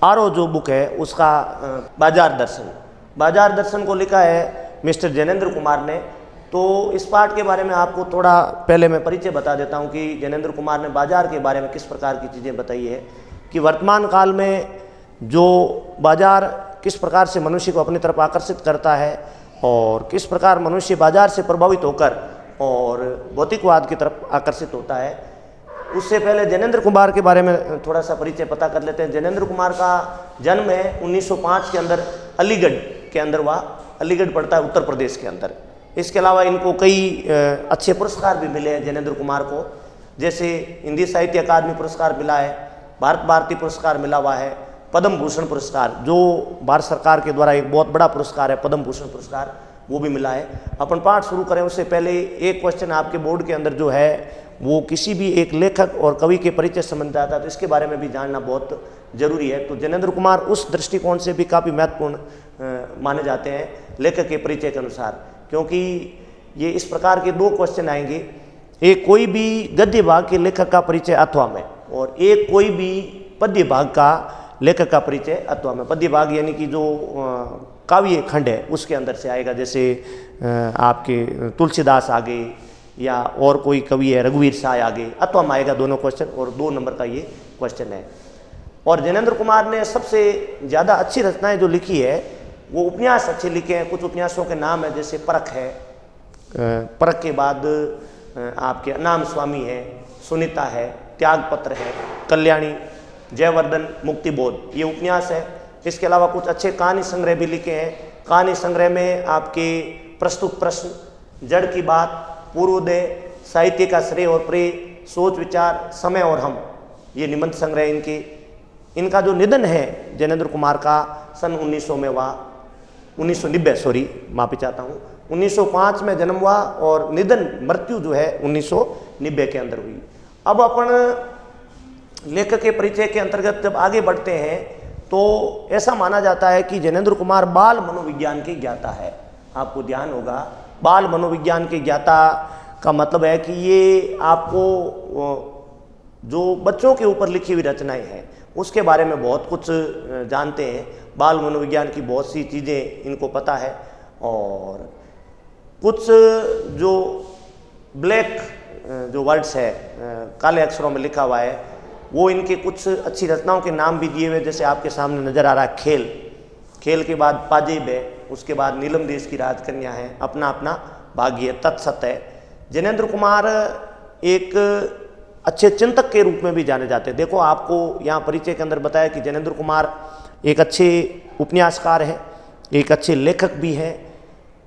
RO जो book है उसका बाजार दर्शन को लिखा है मिस्टर जैनेंद्र कुमार ने। तो इस पाठ के बारे में आपको थोड़ा पहले मैं परिचय बता देता हूं कि जैनेंद्र कुमार ने बाजार के बारे में किस प्रकार की चीज़ें बताई है कि वर्तमान काल में जो बाजार किस प्रकार से मनुष्य को अपनी तरफ आकर्षित करता है और किस प्रकार मनुष्य बाजार से प्रभावित होकर और भौतिकवाद की तरफ आकर्षित होता है। उससे पहले जैनेंद्र कुमार के बारे में थोड़ा सा परिचय पता कर लेते हैं। जैनेंद्र कुमार का जन्म है 1905 के अंदर अलीगढ़ के अंदर हुआ। अलीगढ़ पड़ता है उत्तर प्रदेश के अंदर। इसके अलावा इनको कई अच्छे पुरस्कार भी मिले हैं जैनेंद्र कुमार को, जैसे हिंदी साहित्य अकादमी पुरस्कार मिला है, भारत भारती पुरस्कार मिला हुआ है, पद्म भूषण पुरस्कार जो भारत सरकार के द्वारा एक बहुत बड़ा पुरस्कार है पद्म भूषण पुरस्कार, वो भी मिला है। अपन पाठ शुरू करें उससे पहले एक क्वेश्चन आपके बोर्ड के अंदर जो है वो किसी भी एक लेखक और कवि के परिचय संबंध आता है, तो इसके बारे में भी जानना बहुत जरूरी है। तो जैनेंद्र कुमार उस दृष्टिकोण से भी काफ़ी महत्वपूर्ण माने जाते हैं लेखक के परिचय के अनुसार, क्योंकि ये इस प्रकार के दो क्वेश्चन आएंगे, एक कोई भी गद्य भाग के लेखक का परिचय अथवा में और एक कोई भी पद्य भाग का लेखक का परिचय अथवा में। पद्य भाग यानी कि जो काव्य खंड है उसके अंदर से आएगा, जैसे आपके तुलसीदास आगे या और कोई कवि है रघुवीर साय आगे, अथवा में आएगा दोनों क्वेश्चन और 2 नंबर का ये क्वेश्चन है। और जैनेंद्र कुमार ने सबसे ज़्यादा अच्छी रचनाएं जो लिखी है वो उपन्यास अच्छे लिखे हैं। कुछ उपन्यासों के नाम है जैसे परख है, परख के बाद आपके अनाम स्वामी है, सुनीता है, त्यागपत्र है, कल्याणी, जयवर्धन, मुक्तिबोध, ये उपन्यास है। इसके अलावा कुछ अच्छे कहानी संग्रह भी लिखे हैं। कहानी संग्रह में आपके प्रस्तुत प्रश्न, जड़ की बात, पूर्वोदय, साहित्य का श्रेय और प्रेय, सोच विचार, समय और हम, ये निबंध संग्रह इनका जो निधन है जैनेंद्र कुमार का सन 1900 में हुआ, 1990 माफी चाहता हूँ, 1905 में जन्म हुआ और निधन मृत्यु जो है 1990 के अंदर हुई। अब अपन लेखक के परिचय के अंतर्गत जब आगे बढ़ते हैं तो ऐसा माना जाता है कि जैनेंद्र कुमार बाल मनोविज्ञान के ज्ञाता है। आपको ध्यान होगा बाल मनोविज्ञान के ज्ञाता का मतलब है कि ये आपको जो बच्चों के ऊपर लिखी हुई रचनाएं हैं उसके बारे में बहुत कुछ जानते हैं। बाल मनोविज्ञान की बहुत सी चीज़ें इनको पता है और कुछ जो ब्लैक जो वर्ड्स है काले अक्षरों में लिखा हुआ है वो इनके कुछ अच्छी रचनाओं के नाम भी दिए हुए, जैसे आपके सामने नजर आ रहा है खेल, खेल के बाद पाजेब है, उसके बाद नीलम देश की राजकन्या है, अपना अपना भाग्य, तत्सत है। जैनेंद्र कुमार एक अच्छे चिंतक के रूप में भी जाने जाते हैं। देखो आपको यहाँ परिचय के अंदर बताया कि जैनेंद्र कुमार एक अच्छे उपन्यासकार हैं, एक अच्छे लेखक भी हैं,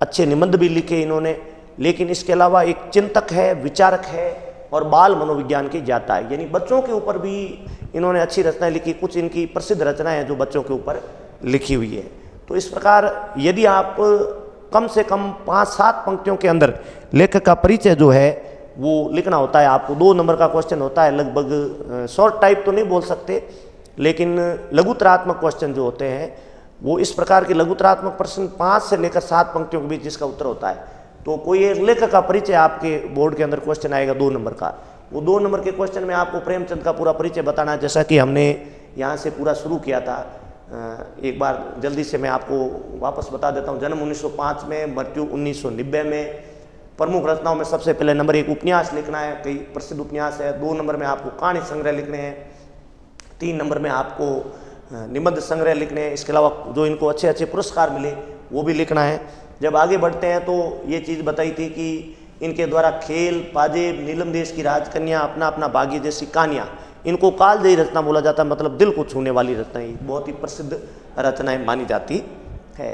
अच्छे निबंध भी लिखे इन्होंने, लेकिन इसके अलावा एक चिंतक है, विचारक है और बाल मनोविज्ञान की ज्ञाता है, यानी बच्चों के ऊपर भी इन्होंने अच्छी रचनाएं लिखी। कुछ इनकी प्रसिद्ध रचनाएं हैं जो बच्चों के ऊपर लिखी हुई है। तो इस प्रकार यदि आप कम से कम 5-7 पंक्तियों के अंदर लेखक का परिचय जो है वो लिखना होता है, आपको 2 नंबर का क्वेश्चन होता है। लगभग शॉर्ट टाइप तो नहीं बोल सकते, लेकिन लघुतरात्मक क्वेश्चन जो होते हैं वो इस प्रकार के लघुतरात्मक प्रश्न 5 से लेकर 7 पंक्तियों के बीच जिसका उत्तर होता है। तो कोई एक लेखक का परिचय आपके बोर्ड के अंदर क्वेश्चन आएगा 2 नंबर का, वो 2 नंबर के क्वेश्चन में आपको प्रेमचंद का पूरा परिचय बताना है, जैसा कि हमने यहाँ से पूरा शुरू किया था। एक बार जल्दी से मैं आपको वापस बता देता हूँ। जन्म 1905 में, मृत्यु 1990 में। प्रमुख रचनाओं में सबसे पहले नंबर 1 उपन्यास लिखना है, कई प्रसिद्ध उपन्यास है। 2 नंबर में आपको कहानी संग्रह लिखने हैं। 3 नंबर में आपको निबंध संग्रह लिखने हैं। इसके अलावा जो इनको अच्छे अच्छे पुरस्कार मिले वो भी लिखना है। जब आगे बढ़ते हैं तो ये चीज़ बताई थी कि इनके द्वारा खेल, पाजेब, नीलम देश की राजकन्या, अपना अपना भाग्य जैसी कहानियाँ, इनको कालजयी रचना बोला जाता है, मतलब दिल को छूने वाली रचनाएं, बहुत ही प्रसिद्ध रचनाएं मानी जाती है।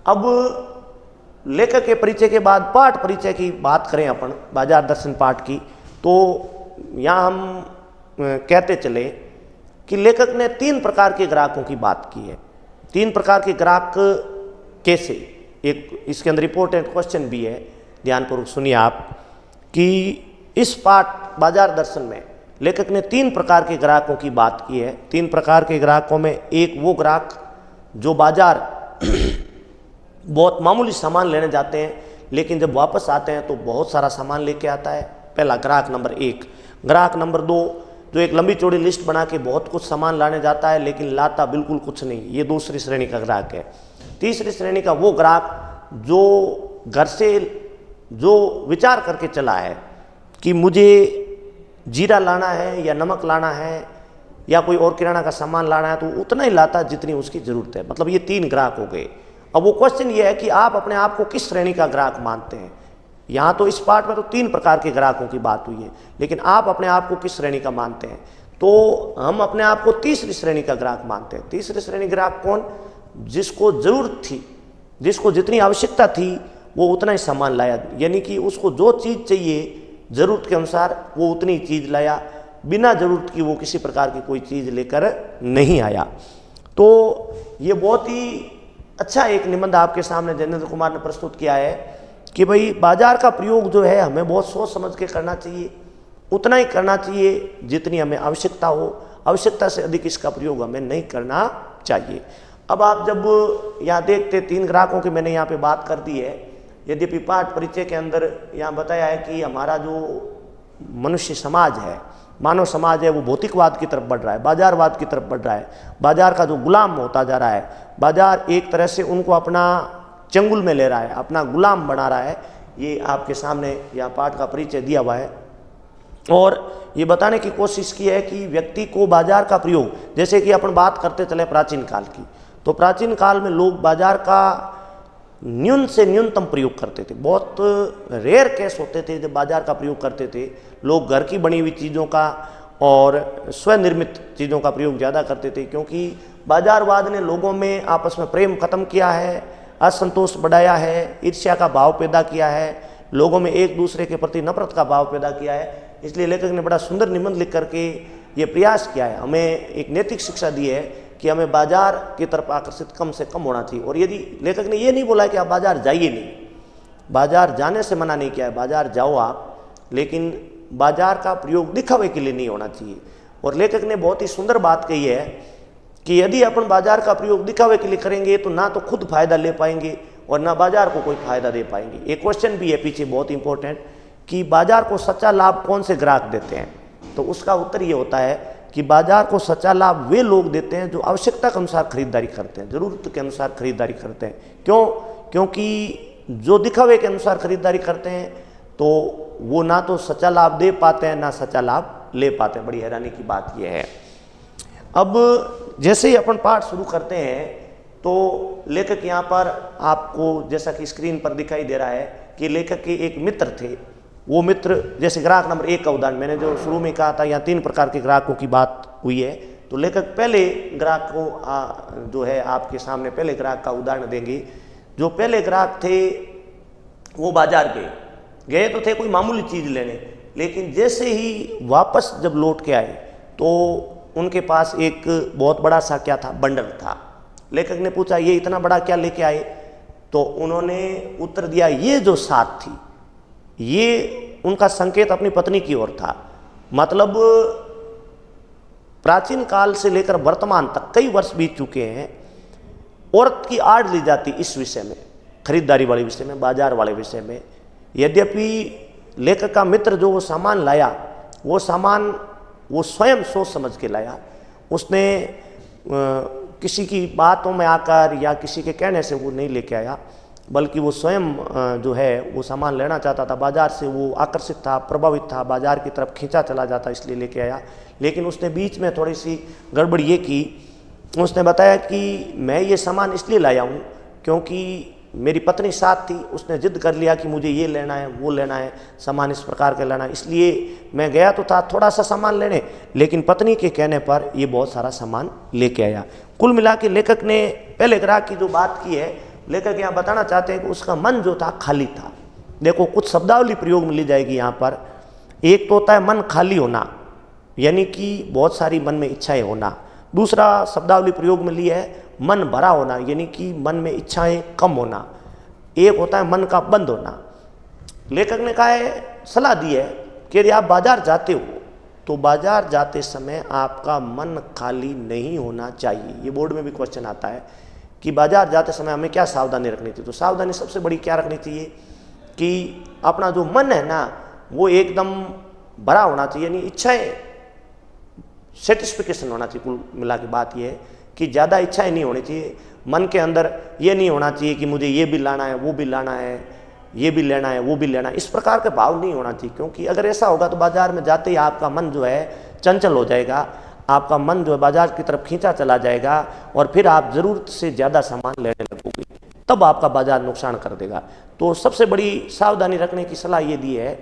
अब लेखक के परिचय के बाद पाठ परिचय की बात करें अपन, बाजार दर्शन पाठ की, तो यहाँ हम कहते चले कि लेखक ने 3 प्रकार के ग्राहकों की बात की है। 3 प्रकार के ग्राहक कैसे, एक इसके अंदर इंपॉर्टेंट क्वेश्चन भी है, ध्यानपूर्वक सुनिए आप, कि इस पाठ बाजार दर्शन में लेखक ने 3 प्रकार के ग्राहकों की बात की है। 3 प्रकार के ग्राहकों में एक वो ग्राहक जो बाजार बहुत मामूली सामान लेने जाते हैं लेकिन जब वापस आते हैं तो बहुत सारा सामान लेके आता है, पहला ग्राहक नंबर 1। ग्राहक नंबर 2 जो एक लंबी चौड़ी लिस्ट बना के बहुत कुछ सामान लाने जाता है लेकिन लाता बिल्कुल कुछ नहीं, ये दूसरी श्रेणी का ग्राहक है। तीसरी श्रेणी का वो ग्राहक जो घर से जो विचार करके चला है कि मुझे जीरा लाना है या नमक लाना है या कोई और किराना का सामान लाना है, तो उतना ही लाता जितनी उसकी ज़रूरत है। मतलब ये 3 ग्राहक हो गए। अब वो क्वेश्चन ये है कि आप अपने आप को किस श्रेणी का ग्राहक मानते हैं। यहाँ तो इस पार्ट में तो 3 प्रकार के ग्राहकों की बात हुई है, लेकिन आप अपने आप को किस श्रेणी का मानते हैं। तो हम अपने आप को तीसरी श्रेणी का ग्राहक मानते हैं। तीसरी श्रेणी ग्राहक कौन? जिसको ज़रूरत थी, जिसको जितनी आवश्यकता थी वो उतना ही सामान लाया, यानी कि उसको जो चीज़ चाहिए ज़रूरत के अनुसार वो उतनी चीज़ लाया, बिना ज़रूरत की वो किसी प्रकार की कोई चीज़ लेकर नहीं आया। तो ये बहुत ही अच्छा एक निबंध आपके सामने जैनेंद्र कुमार ने प्रस्तुत किया है कि भाई बाजार का प्रयोग जो है हमें बहुत सोच समझ के करना चाहिए, उतना ही करना चाहिए जितनी हमें आवश्यकता हो, आवश्यकता से अधिक इसका प्रयोग हमें नहीं करना चाहिए। अब आप जब यहाँ देखते 3 ग्राहकों की मैंने यहाँ पे बात कर दी है, यद्यपि पाठ परिचय के अंदर यहाँ बताया है कि हमारा जो मनुष्य समाज है, मानव समाज है, वो भौतिकवाद की तरफ बढ़ रहा है, बाजारवाद की तरफ बढ़ रहा है, बाजार का जो गुलाम होता जा रहा है, बाजार एक तरह से उनको अपना चंगुल में ले रहा है, अपना गुलाम बना रहा है। ये आपके सामने यहाँ पाठ का परिचय दिया हुआ है और ये बताने की कोशिश की है कि व्यक्ति को बाजार का प्रयोग, जैसे कि अपन बात करते चले प्राचीन काल की, तो प्राचीन काल में लोग बाजार का न्यून से न्यूनतम प्रयोग करते थे। बहुत रेयर केस होते थे जब बाजार का प्रयोग करते थे। लोग घर की बनी हुई चीज़ों का और स्वनिर्मित चीज़ों का प्रयोग ज़्यादा करते थे, क्योंकि बाजारवाद ने लोगों में आपस में प्रेम खत्म किया है, असंतोष बढ़ाया है, ईर्ष्या का भाव पैदा किया है, लोगों में एक दूसरे के प्रति नफरत का भाव पैदा किया है। इसलिए लेखक ने बड़ा सुंदर निबंध लिख करके ये प्रयास किया है, हमें एक नैतिक शिक्षा दी है कि हमें बाजार की तरफ आकर्षित कम से कम होना चाहिए। और यदि लेखक ने ये नहीं बोला है कि आप बाजार जाइए नहीं, बाजार जाने से मना नहीं किया है, बाजार जाओ आप, लेकिन बाजार का प्रयोग दिखावे के लिए नहीं होना चाहिए। और लेखक ने बहुत ही सुंदर बात कही है कि यदि अपन बाजार का प्रयोग दिखावे के लिए करेंगे तो ना तो खुद फायदा ले पाएंगे और ना बाजार को कोई फायदा दे पाएंगे। एक क्वेश्चन भी है पीछे बहुत इंपॉर्टेंट कि बाजार को सच्चा लाभ कौन से ग्राहक देते हैं, तो उसका उत्तर ये होता है कि बाजार को सच्चा लाभ वे लोग देते हैं जो आवश्यकता के अनुसार खरीदारी करते हैं, ज़रूरत के अनुसार खरीदारी करते हैं। क्यों? क्योंकि जो दिखावे के अनुसार खरीदारी करते हैं तो वो ना तो सच्चा लाभ दे पाते हैं ना सच्चा लाभ ले पाते हैं। बड़ी हैरानी की बात यह है। अब जैसे ही अपन पाठ शुरू करते हैं तो लेखक यहाँ पर आपको जैसा कि स्क्रीन पर दिखाई दे रहा है कि लेखक के एक मित्र थे। वो मित्र, जैसे ग्राहक नंबर 1 का उदाहरण मैंने जो शुरू में कहा था, यहाँ 3 प्रकार के ग्राहकों की बात हुई है। तो लेखक पहले ग्राहक को जो है आपके सामने पहले ग्राहक का उदाहरण देंगे। जो पहले ग्राहक थे वो बाजार गए तो थे कोई मामूली चीज़ लेने, लेकिन जैसे ही वापस जब लौट के आए तो उनके पास एक बहुत बड़ा सा क्या था, बंडल था। लेखक ने पूछा ये इतना बड़ा क्या लेके आए, तो उन्होंने उत्तर दिया ये जो साथ थी ये उनका संकेत अपनी पत्नी की ओर था। मतलब प्राचीन काल से लेकर वर्तमान तक कई वर्ष बीत चुके हैं, औरत की आड़ ली जाती इस विषय में, खरीदारी वाले विषय में, बाजार वाले विषय में। यद्यपि लेखक का मित्र जो वो सामान लाया, वो सामान वो स्वयं सोच समझ के लाया। उसने किसी की बातों में आकर या किसी के कहने से वो नहीं लेके आया, बल्कि वो स्वयं जो है वो सामान लेना चाहता था। बाजार से वो आकर्षित था, प्रभावित था, बाजार की तरफ खींचा चला जाता, इसलिए लेके आया। लेकिन उसने बीच में थोड़ी सी गड़बड़ ये की, उसने बताया कि मैं ये सामान इसलिए लाया हूँ क्योंकि मेरी पत्नी साथ थी, उसने जिद कर लिया कि मुझे ये लेना है, वो लेना है, सामान इस प्रकार का लेना है, इसलिए मैं गया तो था थोड़ा सा सामान लेने, लेकिन पत्नी के कहने पर ये बहुत सारा सामान लेके आया। कुल मिला के लेखक ने पहले ग्राहक की जो बात की है, लेखक यहाँ बताना चाहते हैं कि उसका मन जो था खाली था। देखो कुछ शब्दावली प्रयोग मिली जाएगी यहाँ पर। एक तो होता है मन खाली होना, यानी कि बहुत सारी मन में इच्छाएं होना। दूसरा शब्दावली प्रयोग में लिया है मन भरा होना, यानी कि मन में इच्छाएं कम होना। एक होता है मन का बंद होना। लेखक ने कहा है, सलाह दी है कि यदि आप बाजार जाते हो तो बाजार जाते समय आपका मन खाली नहीं होना चाहिए। ये बोर्ड में भी क्वेश्चन आता है कि बाजार जाते समय हमें क्या सावधानी रखनी चाहिए। तो सावधानी सबसे बड़ी क्या रखनी चाहिए कि अपना जो मन है ना वो एकदम भरा होना चाहिए, यानी इच्छाएं सेटिस्फिकेशन होना चाहिए। कुल मिला के बात यह है कि ज़्यादा इच्छाएं नहीं होनी चाहिए मन के अंदर। ये नहीं होना चाहिए कि मुझे ये भी लाना है, वो भी लाना है, ये भी लेना है, वो भी लेना है, इस प्रकार का भाव नहीं होना चाहिए। क्योंकि अगर ऐसा होगा तो बाजार में जाते ही आपका मन जो है चंचल हो जाएगा, आपका मन जो है बाजार की तरफ खींचा चला जाएगा और फिर आप ज़रूरत से ज़्यादा सामान लेने लगोगे, तब आपका बाजार नुकसान कर देगा। तो सबसे बड़ी सावधानी रखने की सलाह ये दी है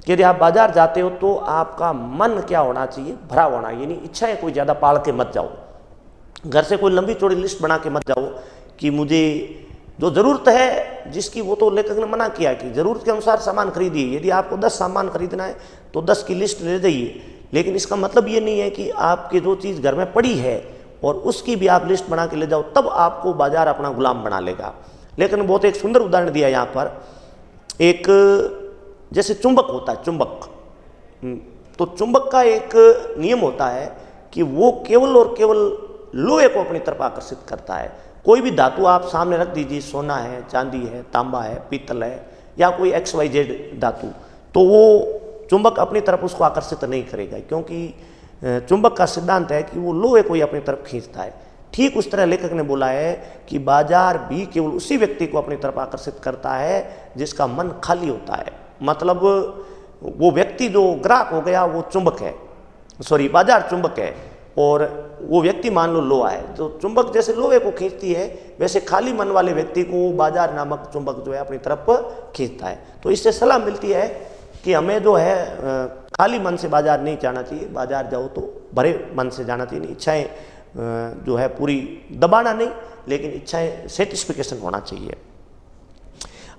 कि यदि आप बाजार जाते हो तो आपका मन क्या होना चाहिए, भरा होना, यानी इच्छाएं कोई ज़्यादा पाल के मत जाओ। घर से कोई लंबी चौड़ी लिस्ट बना के मत जाओ कि मुझे जो ज़रूरत है जिसकी, वो तो लेखक ने मना किया कि ज़रूरत के अनुसार सामान खरीदिए। यदि आपको 10 सामान खरीदना है तो 10 की लिस्ट ले जाइए, लेकिन इसका मतलब ये नहीं है कि आपके जो चीज़ घर में पड़ी है और उसकी भी आप लिस्ट बना के ले जाओ, तब आपको बाजार अपना गुलाम बना लेगा। लेकिन बहुत एक सुंदर उदाहरण दिया यहाँ पर, एक जैसे चुंबक होता है, चुंबक, तो चुंबक का एक नियम होता है कि वो केवल और केवल लोहे को अपनी तरफ आकर्षित करता है। कोई भी धातु आप सामने रख दीजिए, सोना है, चांदी है, तांबा है, पीतल है या कोई XYZ धातु, तो वो चुंबक अपनी तरफ उसको आकर्षित नहीं करेगा, क्योंकि चुंबक का सिद्धांत है कि वो लोहे को ही अपनी तरफ खींचता है। ठीक उस तरह लेखक ने बोला है कि बाजार भी केवल उसी व्यक्ति को अपनी तरफ आकर्षित करता है जिसका मन खाली होता है। मतलब वो व्यक्ति जो ग्राहक हो गया वो चुंबक है, सॉरी बाजार चुंबक है, और वो व्यक्ति मान लो लोहा है। तो चुंबक जैसे लोहे को खींचती है, वैसे खाली मन वाले व्यक्ति को बाजार नामक चुंबक जो है अपनी तरफ खींचता है। तो इससे सलाह मिलती है कि हमें जो है खाली मन से बाजार नहीं जाना चाहिए, बाजार जाओ तो भरे मन से जाना चाहिए। इच्छाएं जो है पूरी दबाना नहीं, लेकिन इच्छाएं सेटिस्फिकेशन होना चाहिए।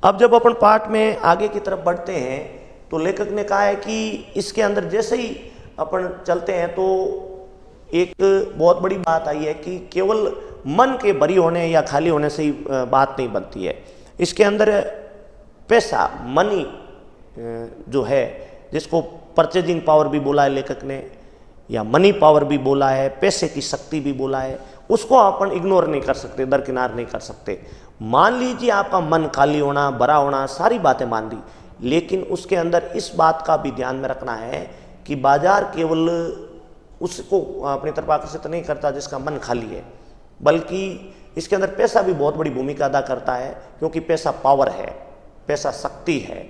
अब जब अपन पाठ में आगे की तरफ बढ़ते हैं तो लेखक ने कहा है कि इसके अंदर जैसे ही अपन चलते हैं तो एक बहुत बड़ी बात आई है कि केवल मन के भरी होने या खाली होने से ही बात नहीं बनती है। इसके अंदर पैसा, मनी जो है, जिसको परचेजिंग पावर भी बोला है लेखक ने, या मनी पावर भी बोला है, पैसे की शक्ति भी बोला है, उसको अपन इग्नोर नहीं कर सकते, दरकिनार नहीं कर सकते। मान लीजिए आपका मन खाली होना, भरा होना, सारी बातें मान ली, लेकिन उसके अंदर इस बात का भी ध्यान में रखना है कि बाजार केवल उसको अपनी तरफ आकर्षित नहीं करता जिसका मन खाली है, बल्कि इसके अंदर पैसा भी बहुत बड़ी भूमिका अदा करता है। क्योंकि पैसा पावर है, पैसा शक्ति है,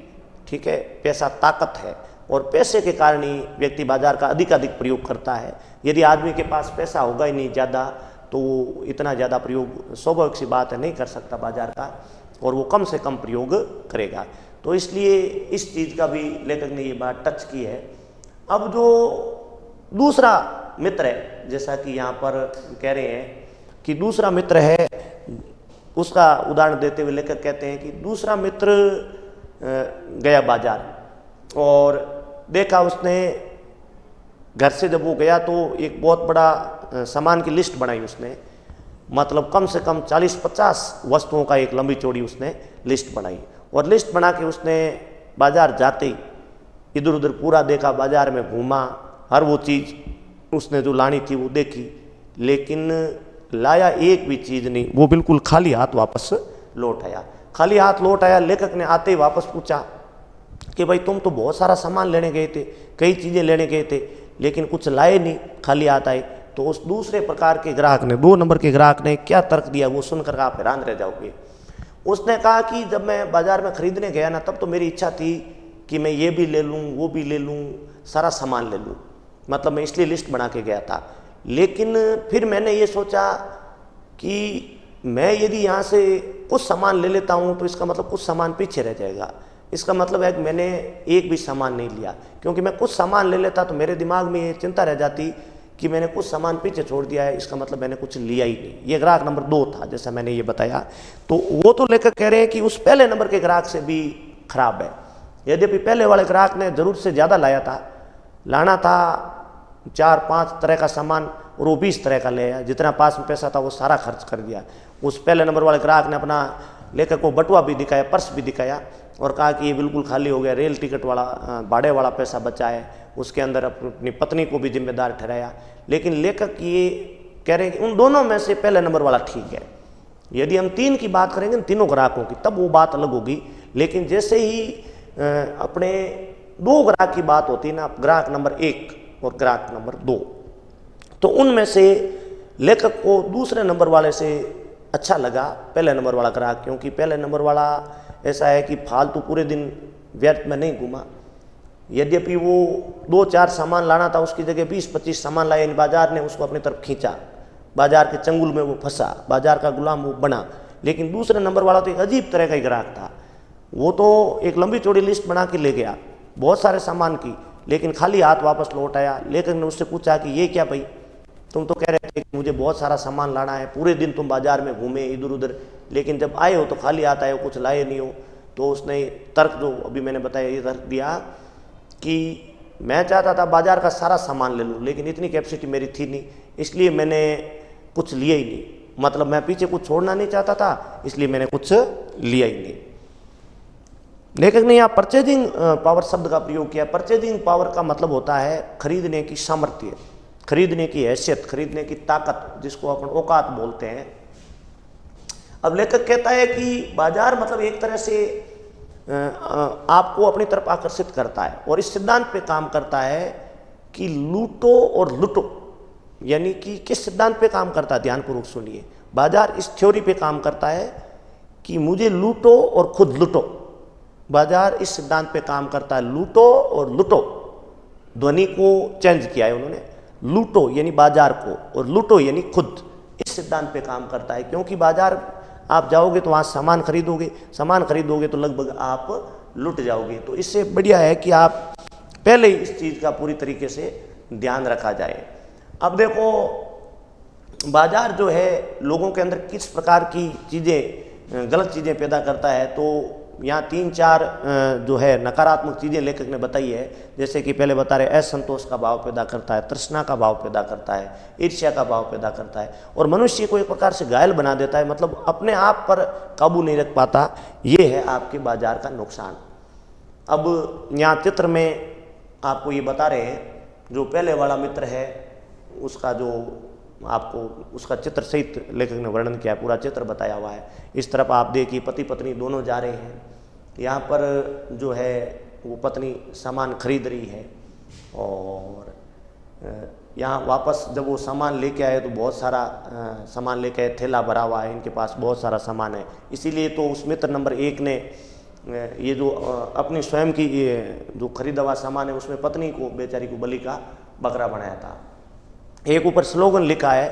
ठीक है, पैसा ताकत है, और पैसे के कारण ही व्यक्ति बाजार का अधिकाधिक प्रयोग करता है। यदि आदमी के पास पैसा होगा ही नहीं ज़्यादा, तो वो इतना ज़्यादा प्रयोग स्वाभाविक सी बात है नहीं कर सकता बाजार का, और वो कम से कम प्रयोग करेगा। तो इसलिए इस चीज़ का भी लेखक ने ये बात टच की है। अब जो दूसरा मित्र है, जैसा कि यहाँ पर कह रहे हैं कि दूसरा मित्र है, उसका उदाहरण देते हुए लेखक कहते हैं कि दूसरा मित्र गया बाजार और देखा उसने, घर से जब वो गया तो एक बहुत बड़ा सामान की लिस्ट बनाई उसने, मतलब कम से कम 40-50 वस्तुओं का एक लंबी चौड़ी उसने लिस्ट बनाई। और लिस्ट बना के उसने बाजार जाते ही इधर उधर पूरा देखा, बाजार में घूमा, हर वो चीज़ उसने जो लानी थी वो देखी, लेकिन लाया एक भी चीज़ नहीं। वो बिल्कुल खाली हाथ वापस लौट आया। खाली हाथ लौट आया। लेखक ने आते ही वापस पूछा कि भाई तुम तो बहुत सारा सामान लेने गए थे, कई चीज़ें लेने गए थे, लेकिन कुछ लाए नहीं, खाली हाथ आए। तो उस दूसरे प्रकार के ग्राहक ने, 2 नंबर के ग्राहक ने क्या तर्क दिया वो सुनकर आप हैरान रह जाओगे। उसने कहा कि जब मैं बाजार में खरीदने गया ना, तब तो मेरी इच्छा थी कि मैं ये भी ले लूँ, वो भी ले लूँ, सारा सामान ले लूँ, मतलब मैं इसलिए लिस्ट बना के गया था। लेकिन फिर मैंने ये सोचा कि मैं यदि यहाँ से कुछ सामान ले लेता हूँ तो इसका मतलब कुछ सामान पीछे रह जाएगा। इसका मतलब है कि मैंने एक भी सामान नहीं लिया, क्योंकि मैं कुछ सामान ले लेता तो मेरे दिमाग में ये चिंता रह जाती कि मैंने कुछ सामान पीछे छोड़ दिया है, इसका मतलब मैंने कुछ लिया ही नहीं। ये ग्राहक नंबर 2 था, जैसा मैंने ये बताया। तो वो तो लेकर कह रहे हैं कि उस पहले नंबर के ग्राहक से भी खराब है। यद्यपि पहले वाले ग्राहक ने ज़रूर से ज़्यादा लाया था, लाना था 4-5 तरह का सामान, और वो 20 तरह का ले आया। जितना पास में पैसा था वो सारा खर्च कर दिया। उस पहले नंबर वाले ग्राहक ने अपना लेकर को बटुआ भी दिखाया, पर्स भी दिखाया, और कहा कि ये बिल्कुल खाली हो गया, रेल टिकट वाला भाड़े वाला पैसा बचा है। उसके अंदर अपनी पत्नी को भी जिम्मेदार ठहराया। लेकिन लेखक ये कह रहे हैं कि उन दोनों में से पहले नंबर वाला ठीक है। यदि हम 3 की बात करेंगे, तीनों ग्राहकों की, तब वो बात अलग होगी। लेकिन जैसे ही अपने 2 ग्राहक की बात होती है ना, ग्राहक नंबर 1 और ग्राहक नंबर 2, तो उनमें से लेखक को दूसरे नंबर वाले से अच्छा लगा पहले नंबर वाला ग्राहक, क्योंकि पहले नंबर वाला ऐसा है कि फालतू पूरे दिन व्यर्थ में नहीं घूमा। यद्यपि वो 2-4 सामान लाना था, उसकी जगह 20-25 सामान लाए, बाजार ने उसको अपनी तरफ खींचा, बाजार के चंगुल में वो फंसा, बाजार का गुलाम वो बना। लेकिन दूसरे नंबर वाला तो एक अजीब तरह का ही ग्राहक था। वो तो एक लंबी चौड़ी लिस्ट बना के ले गया बहुत सारे सामान की, लेकिन खाली हाथ वापस लौट आया। लेखक ने उससे पूछा कि ये क्या भाई, तुम तो कह रहे थे कि मुझे बहुत सारा सामान लाना है, पूरे दिन तुम बाजार में घूमे इधर उधर, लेकिन जब आए हो तो खाली हाथ आए हो, कुछ लाए नहीं हो। तो उसने तर्क जो अभी मैंने बताया ये तर्क दिया कि मैं चाहता था बाजार का सारा सामान ले लूँ, लेकिन इतनी कैपेसिटी मेरी थी नहीं, इसलिए मैंने कुछ लिया ही नहीं। मतलब मैं पीछे कुछ छोड़ना नहीं चाहता था, इसलिए मैंने कुछ लिया ही नहीं। लेखक ने यहाँ परचेजिंग पावर शब्द का प्रयोग किया। परचेजिंग पावर का मतलब होता है खरीदने की सामर्थ्य, खरीदने की हैसियत, खरीदने की ताकत, जिसको अपन औकात बोलते हैं। अब लेखक कहता है कि बाजार मतलब एक तरह से आपको अपनी तरफ आकर्षित करता है और इस सिद्धांत पे काम करता है कि लूटो और लुटो। यानी कि किस सिद्धांत पे काम करता है, ध्यानपूर्वक सुनिए। बाजार इस थ्योरी पे काम करता है कि मुझे लूटो और खुद लुटो। बाजार इस सिद्धांत पे काम करता है, लूटो और लुटो। ध्वनि को चेंज किया है उन्होंने, लूटो यानी बाजार को और लुटो यानी खुद। इस सिद्धांत पे काम करता है, क्योंकि बाजार आप जाओगे तो वहाँ सामान खरीदोगे, सामान खरीदोगे तो लगभग आप लुट जाओगे। तो इससे बढ़िया है कि आप पहले ही इस चीज़ का पूरी तरीके से ध्यान रखा जाए। अब देखो बाजार जो है लोगों के अंदर किस प्रकार की चीज़ें, गलत चीज़ें पैदा करता है। तो यहाँ 3-4 जो है नकारात्मक चीज़ें लेखक ने बताई है। जैसे कि पहले बता रहे, असंतोष का भाव पैदा करता है, तृष्णा का भाव पैदा करता है, ईर्ष्या का भाव पैदा करता है और मनुष्य को एक प्रकार से घायल बना देता है, मतलब अपने आप पर काबू नहीं रख पाता। ये है आपके बाजार का नुकसान। अब यहाँ चित्र में आपको ये बता रहे हैं, जो पहले वाला मित्र है उसका जो आपको उसका चित्र सहित लेखक ने वर्णन किया है, पूरा चित्र बताया हुआ है। इस तरफ आप देखिए पति पत्नी दोनों जा रहे हैं, यहाँ पर जो है वो पत्नी सामान खरीद रही है और यहाँ वापस जब वो सामान लेके आए तो बहुत सारा सामान लेके आए, थैला भरा हुआ है, इनके पास बहुत सारा सामान है। इसीलिए तो उस मित्र नंबर 1 ने ये जो अपनी स्वयं की ये जो खरीदा हुआ सामान है उसमें पत्नी को बेचारी को बलि का बकरा बनाया था। एक ऊपर स्लोगन लिखा है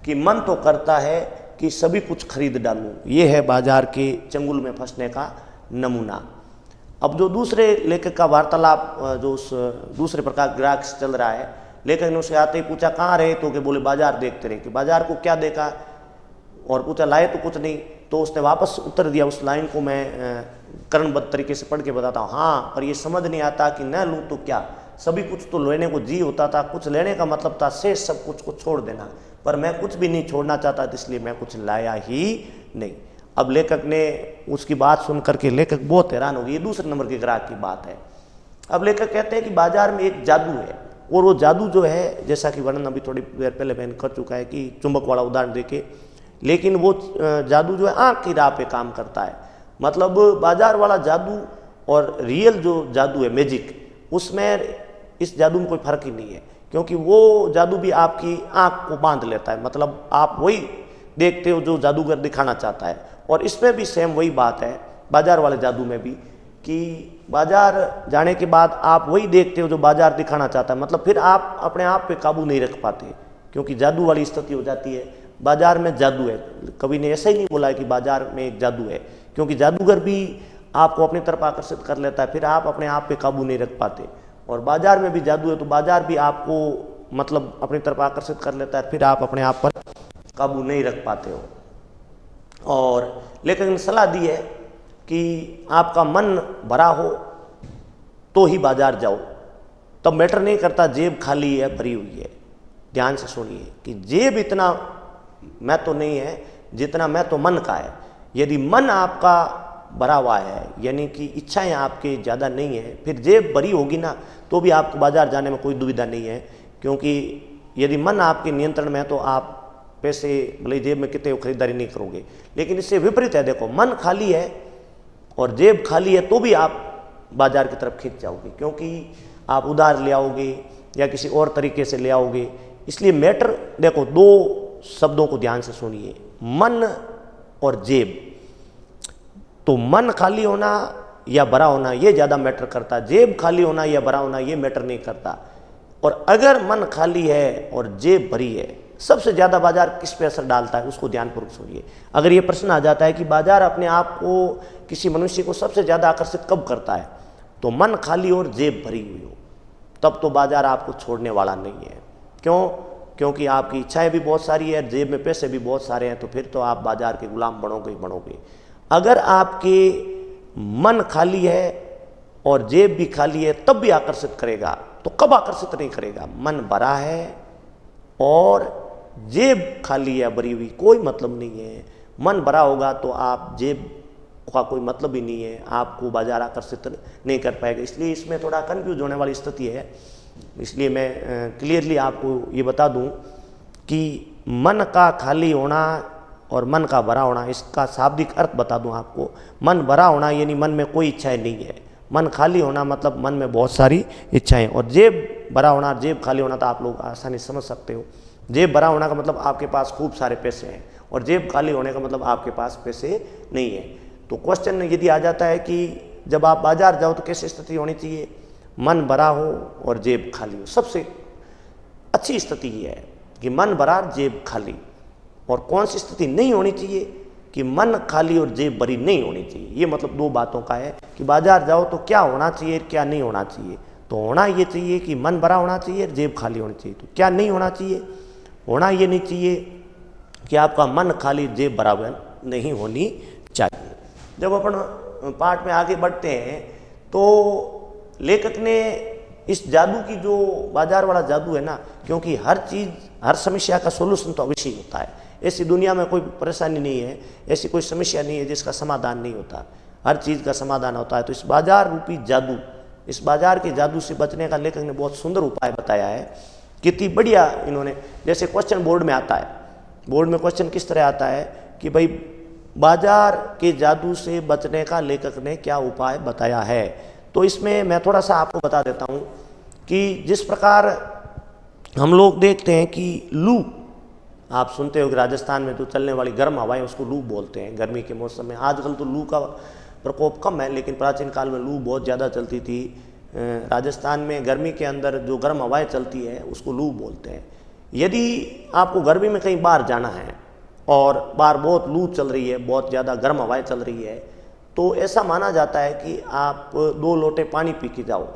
कि मन तो करता है कि सभी कुछ खरीद डालूं। ये है बाजार के चंगुल में फंसने का नमूना। अब जो दूसरे लेखक का वार्तालाप जो उस दूसरे प्रकार ग्राहक से चल रहा है, लेखक ने उसे आते ही पूछा कहाँ रहे, तो कि बोले बाजार देखते रहे। कि बाजार को क्या देखा और पूछा लाए तो कुछ नहीं। तो उसने वापस उत्तर दिया, उस लाइन को मैं कर्णबद्ध तरीके से पढ़ के बताता हूँ। हाँ, पर ये समझ नहीं आता कि न लूँ तो क्या, सभी कुछ तो लेने को जी होता था, कुछ लेने का मतलब था शेष सब कुछ को छोड़ देना, पर मैं कुछ भी नहीं छोड़ना चाहता, इसलिए मैं कुछ लाया ही नहीं। अब लेखक ने उसकी बात सुन करके लेखक बहुत हैरान हो गई। ये दूसरे नंबर के ग्राहक की बात है। अब लेखक कहते हैं कि बाजार में एक जादू है और वो जादू जो है, जैसा कि वर्णन अभी थोड़ी देर पहले मैंने कर चुका है कि चुंबक वाला उदाहरण देके, लेकिन वो जादू जो है आँख की राह पे काम करता है। मतलब बाजार वाला जादू और रियल जो जादू है मैजिक, उसमें इस जादू में कोई फर्क ही नहीं है, क्योंकि वो जादू भी आपकी आँख को बांध लेता है। मतलब आप वही देखते हो जो जादूगर दिखाना चाहता है। और इसमें भी सेम वही बात है बाजार वाले जादू में भी, कि बाजार जाने के बाद आप वही देखते हो जो बाजार दिखाना चाहता है। मतलब फिर आप अपने आप पे काबू नहीं रख पाते, क्योंकि जादू वाली स्थिति हो जाती है। बाजार में जादू है, कभी ने ऐसा ही नहीं बोला है कि बाजार में एक जादू है, क्योंकि जादूगर भी आपको अपनी तरफ आकर्षित कर लेता है, फिर आप अपने आप पे काबू नहीं रख पाते। और बाजार में भी जादू है, तो बाजार भी आपको मतलब अपनी तरफ आकर्षित कर लेता है, फिर आप अपने आप पर काबू नहीं रख पाते हो। और लेखक ने सलाह दी है कि आपका मन भरा हो तो ही बाजार जाओ, तब मैटर नहीं करता जेब खाली है भरी हुई है। ध्यान से सुनिए कि जेब इतना मैं तो नहीं है जितना मैं तो मन का है। यदि मन आपका भरा हुआ है, यानी कि इच्छाएं आपके ज़्यादा नहीं है, फिर जेब भरी होगी ना तो भी आपको बाजार जाने में कोई दुविधा नहीं है, क्योंकि यदि मन आपके नियंत्रण में है तो आप पैसे भले जेब में कितने खरीदारी नहीं करोगे। लेकिन इससे विपरीत है, देखो मन खाली है और जेब खाली है तो भी आप बाजार की तरफ खींच जाओगे, क्योंकि आप उधार ले आओगे या किसी और तरीके से ले आओगे। इसलिए मैटर देखो, दो शब्दों को ध्यान से सुनिए, मन और जेब। तो मन खाली होना या भरा होना ये ज़्यादा मैटर करता, जेब खाली होना या भरा होना ये मैटर नहीं करता। और अगर मन खाली है और जेब भरी है, सबसे ज़्यादा बाजार किस पे असर डालता है, उसको ध्यानपूर्वक सुनिए। अगर ये प्रश्न आ जाता है कि बाजार अपने आप को, किसी मनुष्य को सबसे ज़्यादा आकर्षित कब करता है, तो मन खाली और जेब भरी हुई हो, तब तो बाजार आपको छोड़ने वाला नहीं है। क्यों? क्योंकि आपकी इच्छाएं भी बहुत सारी है, जेब में पैसे भी बहुत सारे हैं, तो फिर तो आप बाजार के गुलाम बनोगे ही बनोगे। अगर आपके मन खाली है और जेब भी खाली है, तब भी आकर्षित करेगा। तो कब आकर्षित नहीं करेगा? मन भरा है और जेब खाली है, भरी हुई, कोई मतलब नहीं है। मन भरा होगा तो आप, जेब का कोई मतलब ही नहीं है, आपको बाजार आकर्षित नहीं कर पाएगा। इसलिए इसमें थोड़ा कंफ्यूज होने वाली स्थिति है। इसलिए मैं क्लियरली आपको ये बता दूं कि मन का खाली होना और मन का भरा होना, इसका शाब्दिक अर्थ बता दूं आपको। मन भरा होना यानी मन में कोई इच्छाएं नहीं है, मन खाली होना मतलब मन में बहुत सारी इच्छाएं। और जेब भरा होना, जेब खाली होना तो आप लोग आसानी समझ सकते हो। जेब भरा होना का मतलब आपके पास खूब सारे पैसे हैं, और जेब खाली होने का मतलब आपके पास पैसे नहीं है। तो क्वेश्चन यदि आ जाता है कि जब आप बाजार जाओ तो कैसी स्थिति होनी चाहिए? मन भरा हो और जेब खाली हो। सबसे अच्छी स्थिति ये है कि मन भरा, जेब खाली। और कौन सी स्थिति नहीं होनी चाहिए? कि मन खाली और जेब भरी नहीं होनी चाहिए। ये मतलब दो बातों का है कि बाजार जाओ तो क्या होना चाहिए, क्या नहीं होना चाहिए। तो होना ये चाहिए कि मन भरा होना चाहिए, जेब खाली होनी चाहिए। तो क्या नहीं होना चाहिए? होना ये नहीं चाहिए कि आपका मन खाली, जेब बराबर नहीं होनी चाहिए। जब अपन पाठ में आगे बढ़ते हैं तो लेखक ने इस जादू की, जो बाजार वाला जादू है ना, क्योंकि हर चीज़, हर समस्या का सोल्यूशन तो अवश्य होता है। ऐसी दुनिया में कोई परेशानी नहीं है, ऐसी कोई समस्या नहीं है जिसका समाधान नहीं होता, हर चीज़ का समाधान होता है। तो इस बाजार रूपी जादू, इस बाजार के जादू से बचने का लेखक ने बहुत सुंदर उपाय बताया है। कितनी बढ़िया इन्होंने, जैसे क्वेश्चन बोर्ड में आता है, बोर्ड में क्वेश्चन किस तरह आता है कि भाई बाजार के जादू से बचने का लेखक ने क्या उपाय बताया है। तो इसमें मैं थोड़ा सा आपको बता देता हूँ कि जिस प्रकार हम लोग देखते हैं कि लू, आप सुनते हो कि राजस्थान में जो चलने वाली गर्म हवाएं उसको लू बोलते हैं गर्मी के मौसम में। आजकल तो लू का प्रकोप कम है, लेकिन प्राचीन काल में लू बहुत ज़्यादा चलती थी। राजस्थान में गर्मी के अंदर जो गर्म हवाएं चलती है उसको लू बोलते हैं। यदि आपको गर्मी में कहीं बाहर जाना है और बाहर बहुत लू चल रही है, बहुत ज़्यादा गर्म हवाएं चल रही है, तो ऐसा माना जाता है कि आप 2 लोटे पानी पी के जाओ,